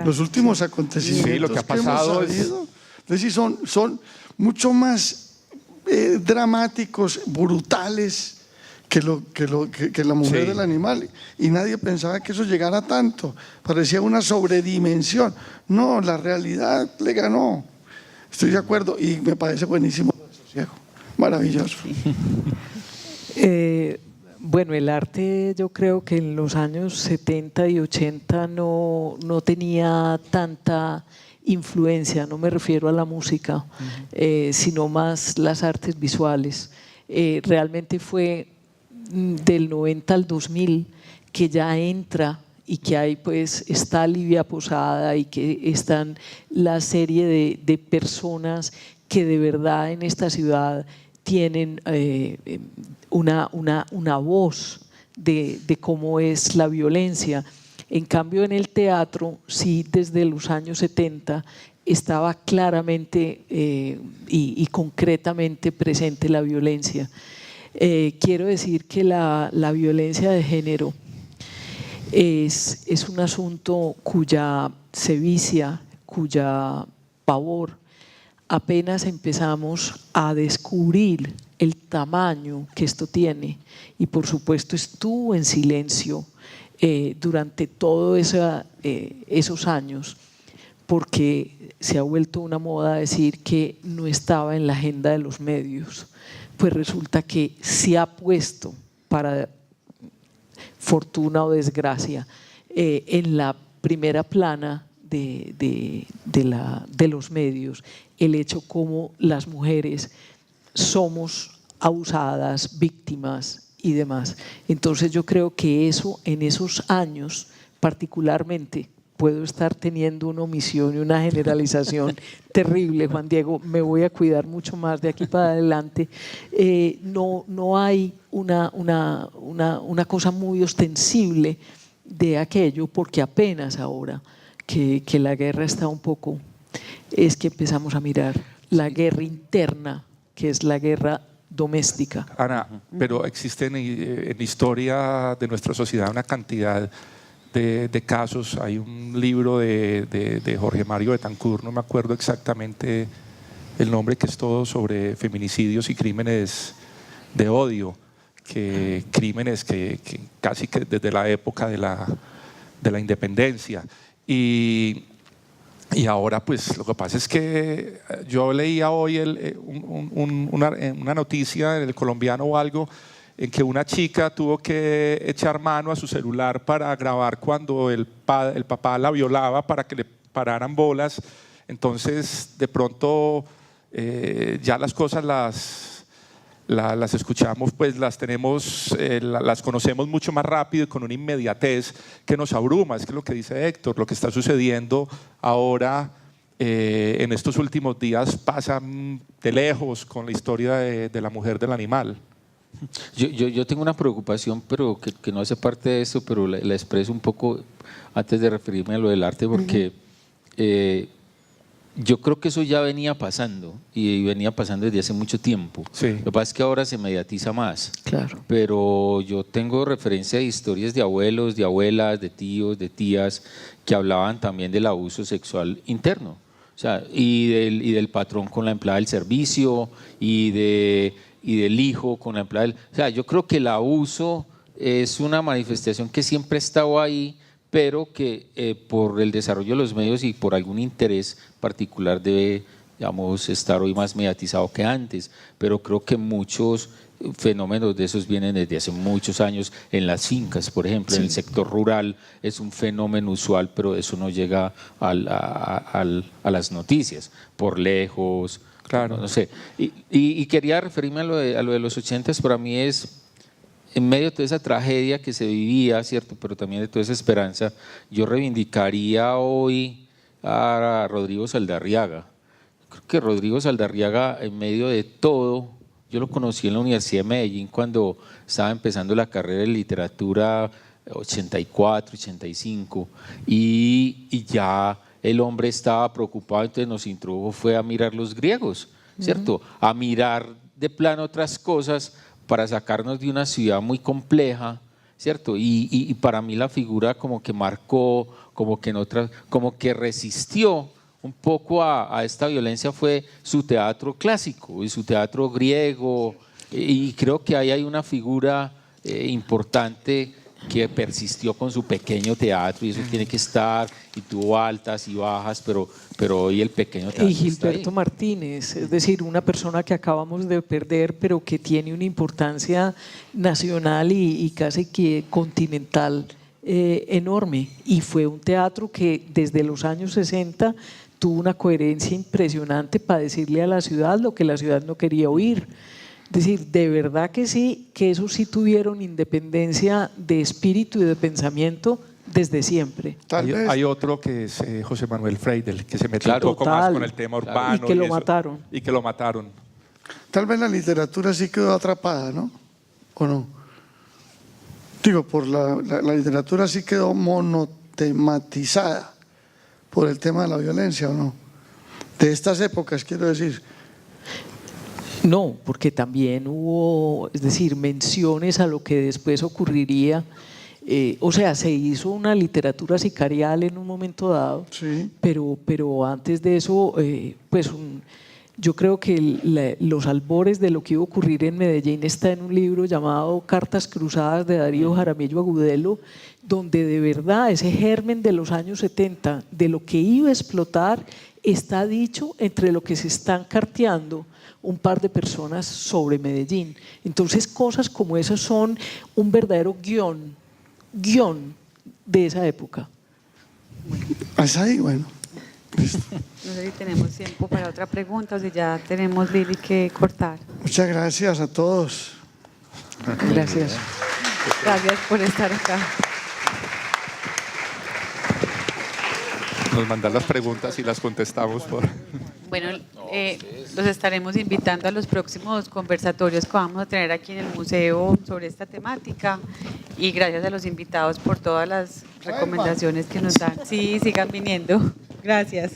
Speaker 6: Los últimos acontecimientos
Speaker 4: Sí, lo que ha pasado
Speaker 6: hemos sabido, es decir, son mucho más dramáticos, brutales que la mujer del animal, y nadie pensaba que eso llegara tanto, parecía una sobredimensión. No, la realidad le ganó. Estoy de acuerdo y me parece buenísimo el Sosiego, maravilloso.
Speaker 3: Bueno, el arte yo creo que en los años 70 y 80 no tenía tanta influencia, no me refiero a la música, sino más las artes visuales. Realmente fue del 90 al 2000 que ya entra y que hay pues está Livia Posada y que están la serie de personas que de verdad en esta ciudad tienen una voz de cómo es la violencia. En cambio en el teatro sí desde los años 70 estaba claramente y concretamente presente la violencia. Quiero decir que la violencia de género es un asunto cuya sevicia, cuya pavor, apenas empezamos a descubrir el tamaño que esto tiene, y por supuesto estuvo en silencio durante todos esos años, porque se ha vuelto una moda decir que no estaba en la agenda de los medios. Pues resulta que se ha puesto, para fortuna o desgracia, en la primera plana de los medios el hecho como las mujeres somos abusadas, víctimas y demás. Entonces yo creo que eso en esos años particularmente, puedo estar teniendo una omisión y una generalización terrible, Juan Diego, me voy a cuidar mucho más de aquí para adelante. No hay una cosa muy ostensible de aquello, porque apenas ahora que la guerra está un poco, es que empezamos a mirar la guerra interna, que es la guerra doméstica.
Speaker 4: Ana, pero existe en la historia de nuestra sociedad una cantidad de casos. Hay un libro de Jorge Mario Betancourt, no me acuerdo exactamente el nombre, que es todo sobre feminicidios y crímenes de odio, crímenes que casi que desde la época de la independencia. Y ahora pues lo que pasa es que yo leía hoy una noticia en El Colombiano o algo, en que una chica tuvo que echar mano a su celular para grabar cuando el papá la violaba para que le pararan bolas. Entonces de pronto ya las cosas las escuchamos, pues las tenemos, las conocemos mucho más rápido y con una inmediatez que nos abruma. Es que lo que dice Héctor, lo que está sucediendo ahora en estos últimos días pasa de lejos con la historia de la mujer del animal.
Speaker 5: Yo tengo una preocupación, pero que no hace parte de eso, pero la expreso un poco antes de referirme a lo del arte, porque yo creo que eso ya venía pasando y venía pasando desde hace mucho tiempo.
Speaker 4: Sí.
Speaker 5: Lo que pasa es que ahora se mediatiza más.
Speaker 3: Claro.
Speaker 5: Pero yo tengo referencia de historias de abuelos, de abuelas, de tíos, de tías que hablaban también del abuso sexual interno. O sea, y del patrón con la empleada del servicio y del hijo con la empleada del… O sea, yo creo que el abuso es una manifestación que siempre ha estado ahí, pero que por el desarrollo de los medios y por algún interés particular debe, digamos, estar hoy más mediatizado que antes. Pero creo que muchos fenómenos de esos vienen desde hace muchos años en las fincas, por ejemplo, sí. En el sector rural es un fenómeno usual, pero eso no llega a las noticias, por lejos,
Speaker 4: Claro.
Speaker 5: No sé. Y quería referirme a lo de los 80s. Para mí es, en medio de toda esa tragedia que se vivía, ¿cierto? Pero también de toda esa esperanza, yo reivindicaría hoy a Rodrigo Saldarriaga. Creo que Rodrigo Saldarriaga, en medio de todo, yo lo conocí en la Universidad de Medellín cuando estaba empezando la carrera de literatura 84, 85, y ya el hombre estaba preocupado, entonces nos introdujo fue a mirar los griegos, ¿cierto? A mirar de plano otras cosas para sacarnos de una ciudad muy compleja, ¿cierto? Y para mí la figura como que marcó, como que resistió un poco a esta violencia fue su teatro clásico y su teatro griego, y creo que ahí hay una figura importante que persistió con su pequeño teatro, y eso tiene que estar, y tuvo altas y bajas, pero hoy el pequeño teatro
Speaker 3: Y
Speaker 5: está
Speaker 3: Gilberto
Speaker 5: ahí.
Speaker 3: Martínez, es decir, una persona que acabamos de perder, pero que tiene una importancia nacional y casi que continental enorme. Y fue un teatro que desde los años 60 tuvo una coherencia impresionante para decirle a la ciudad lo que la ciudad no quería oír. Es decir, de verdad que sí, que esos sí tuvieron independencia de espíritu y de pensamiento desde siempre.
Speaker 6: Tal vez.
Speaker 4: Hay otro que es José Manuel Freire, que se metió
Speaker 5: Claro,
Speaker 4: un poco más con el tema urbano.
Speaker 3: Y que lo
Speaker 4: eso,
Speaker 3: mataron.
Speaker 4: Y que lo mataron.
Speaker 6: Tal vez la literatura sí quedó atrapada, ¿no? ¿O no? Digo, por la literatura sí quedó monotematizada por el tema de la violencia, ¿o no? De estas épocas, quiero decir.
Speaker 3: No, porque también hubo, es decir, menciones a lo que después ocurriría. O sea, se hizo una literatura sicarial en un momento dado,
Speaker 6: Sí.
Speaker 3: pero antes de eso, pues yo creo que los albores de lo que iba a ocurrir en Medellín está en un libro llamado Cartas Cruzadas de Darío Jaramillo Agudelo, donde de verdad ese germen de los años 70, de lo que iba a explotar, está dicho entre lo que se están carteando un par de personas sobre Medellín. Entonces cosas como esas son un verdadero guión de esa época.
Speaker 6: ¿Es ahí? Bueno. Listo.
Speaker 2: No sé si tenemos tiempo para otra pregunta o si ya tenemos, Lili, que cortar.
Speaker 6: Muchas gracias a todos.
Speaker 3: Gracias.
Speaker 2: Gracias por estar acá.
Speaker 4: Nos mandan las preguntas y las contestamos por...
Speaker 2: Bueno, los estaremos invitando a los próximos conversatorios que vamos a tener aquí en el museo sobre esta temática, y gracias a los invitados por todas las recomendaciones que nos dan. Sí, sigan viniendo. Gracias.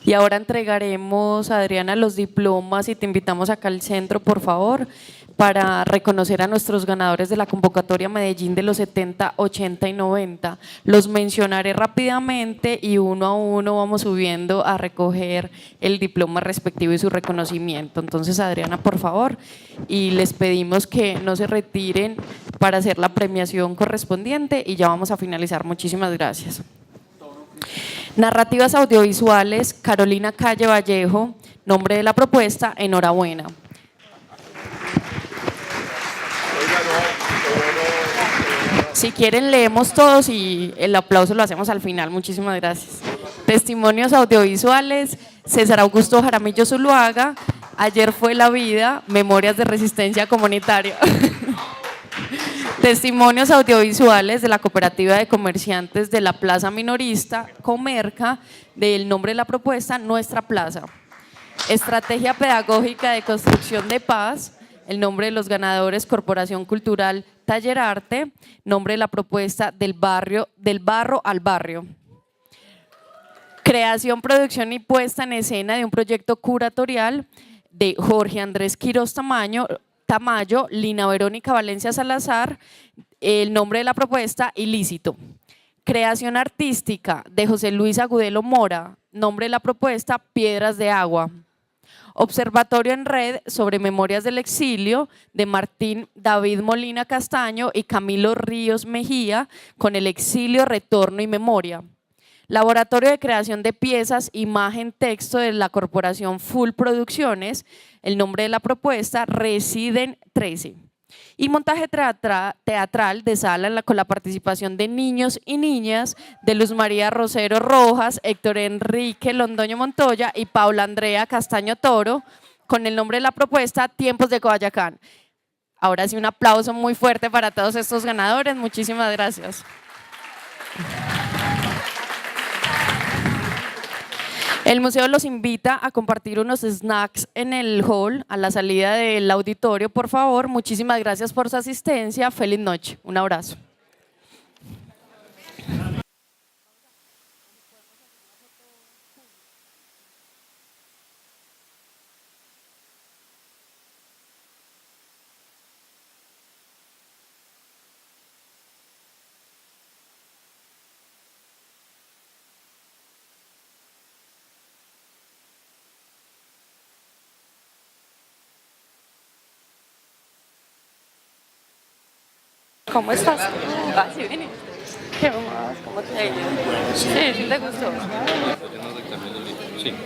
Speaker 1: Y ahora entregaremos, Adriana, los diplomas, y te invitamos acá al centro, por favor, para reconocer a nuestros ganadores de la convocatoria Medellín de los 70, 80 y 90. Los mencionaré rápidamente y uno a uno vamos subiendo a recoger el diploma respectivo y su reconocimiento. Entonces, Adriana, por favor, y les pedimos que no se retiren para hacer la premiación correspondiente, y ya vamos a finalizar. Muchísimas gracias. Narrativas audiovisuales, Carolina Calle Vallejo. Nombre de la propuesta, enhorabuena. Si quieren, leemos todos y el aplauso lo hacemos al final. Muchísimas gracias. Testimonios audiovisuales, César Augusto Jaramillo Zuluaga. Ayer fue la vida, Memorias de Resistencia Comunitaria. Testimonios audiovisuales de la Cooperativa de Comerciantes de la Plaza Minorista, Comerca, del nombre de la propuesta, Nuestra Plaza. Estrategia Pedagógica de Construcción de Paz, el nombre de los ganadores, Corporación Cultural Taller Arte, nombre de la propuesta, del barro al barrio. Creación, producción y puesta en escena de un proyecto curatorial de Jorge Andrés Quirós Tamayo, Lina Verónica Valencia Salazar, el nombre de la propuesta, Ilícito. Creación artística de José Luis Agudelo Mora, nombre de la propuesta, Piedras de Agua. Observatorio en red sobre Memorias del Exilio de Martín David Molina Castaño y Camilo Ríos Mejía, con el exilio, retorno y memoria. Laboratorio de creación de piezas, imagen, texto de la Corporación Full Producciones, el nombre de la propuesta, Residen 13. Y montaje teatral de sala con la participación de niños y niñas de Luz María Rosero Rojas, Héctor Enrique Londoño Montoya y Paula Andrea Castaño Toro, con el nombre de la propuesta Tiempos de Coayacán. Ahora sí, un aplauso muy fuerte para todos estos ganadores. Muchísimas gracias. El museo los invita a compartir unos snacks en el hall a la salida del auditorio, por favor. Muchísimas gracias por su asistencia. Feliz noche. Un abrazo. ¿Cómo estás? Ah, sí, vine. ¿Qué más? ¿Cómo te ha ido? Sí, sí te gustó.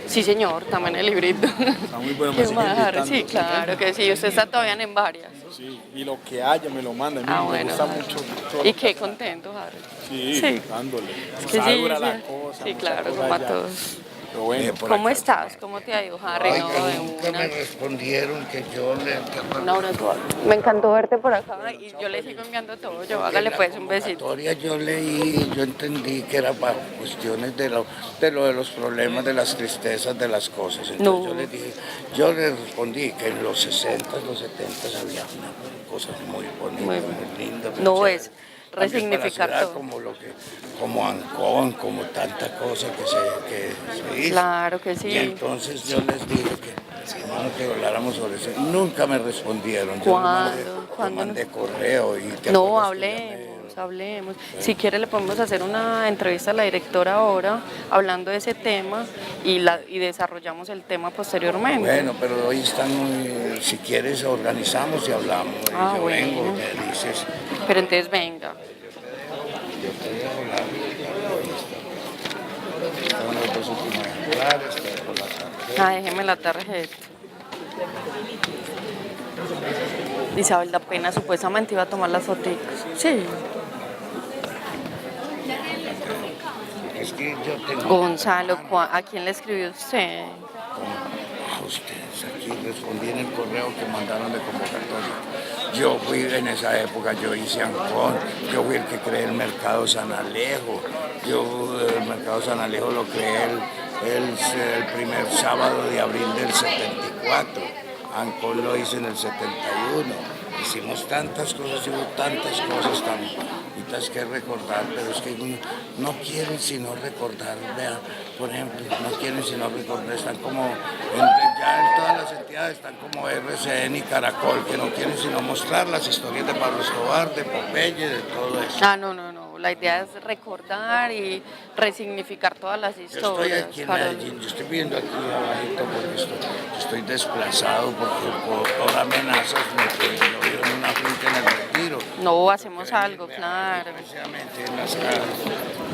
Speaker 1: Sí, señor, también el librito.
Speaker 7: Está muy bueno, me
Speaker 1: ¿Qué
Speaker 7: sigue
Speaker 1: más?
Speaker 7: invitando.
Speaker 1: Sí, claro que sí. Usted está todavía en varias.
Speaker 7: Sí, y lo que haya me lo manda. A mí me gusta mucho todo.
Speaker 1: Y qué contento, Harry.
Speaker 7: Sí, dándole.
Speaker 1: Es que
Speaker 7: Está
Speaker 1: sí,
Speaker 7: dura
Speaker 1: sí.
Speaker 7: la cosa.
Speaker 1: Sí,
Speaker 7: mucha
Speaker 1: claro,
Speaker 7: cosa
Speaker 1: como a
Speaker 7: ya.
Speaker 1: todos.
Speaker 7: Pero bueno,
Speaker 1: ¿Cómo estás? ¿Cómo te ha ido, Harry?
Speaker 8: Oiga,
Speaker 1: No, de
Speaker 8: nunca
Speaker 1: una.
Speaker 8: me respondieron que yo le...
Speaker 1: Un abrazo. Me encantó verte por acá y yo le sigo enviando todo. Yo hágale pues un besito.
Speaker 8: Yo leí, yo entendí que era para cuestiones de los problemas, de las tristezas, de las cosas. Entonces yo le respondí que en los 60, los 70 había una cosa muy bonita, muy linda. muy
Speaker 1: No
Speaker 8: chévere.
Speaker 1: es resignificar
Speaker 8: Para la ciudad,
Speaker 1: todo.
Speaker 8: como Ancón, como tanta cosa que se hizo.
Speaker 1: Claro que sí.
Speaker 8: Y entonces yo les dije que habláramos sobre eso. Nunca me respondieron.
Speaker 1: ¿Cuándo?
Speaker 8: Yo mandé correo y te
Speaker 1: No,
Speaker 8: acuerdas que
Speaker 1: hablemos. Si quiere le podemos hacer una entrevista a la directora ahora, hablando de ese tema y desarrollamos el tema posteriormente.
Speaker 8: Bueno, pero hoy están muy... Si quieres organizamos y hablamos.
Speaker 1: Ah,
Speaker 8: yo
Speaker 1: bueno.
Speaker 8: vengo, me dices...
Speaker 1: Pero entonces venga.
Speaker 8: Yo te dejo la revista. Están los dos últimos ejemplares, te dejo la tarjeta.
Speaker 1: Déjeme la tarjeta. Isabel da pena, supuestamente iba a tomar las fotos. Sí.
Speaker 8: Es que yo tengo...
Speaker 1: Gonzalo, ¿a quién le escribió usted?
Speaker 8: A ustedes, aquí respondí en el correo que mandaron de convocatoria. Yo fui en esa época, yo hice Ancón, yo fui el que creé el Mercado San Alejo. El Mercado San Alejo lo creé el primer sábado de abril del 74. Ancón lo hice en el 71. Hicimos tantas cosas, hubo tantas cosas tan bonitas que recordar, pero es que uno no quieren sino recordar, vea, por ejemplo, no quieren sino recordar, están como, ya en todas las entidades están como RCN y Caracol, que no quieren sino mostrar las historias de Pablo Escobar, de Popeye, de todo eso.
Speaker 1: No. La idea es recordar y resignificar todas las
Speaker 8: Yo
Speaker 1: historias.
Speaker 8: estoy aquí en Medellín, yo estoy viviendo aquí abajito porque estoy desplazado, porque por amenazas yo vivo en una finca en el Retiro.
Speaker 1: No, hacemos algo, claro.
Speaker 8: Precisamente en las casas.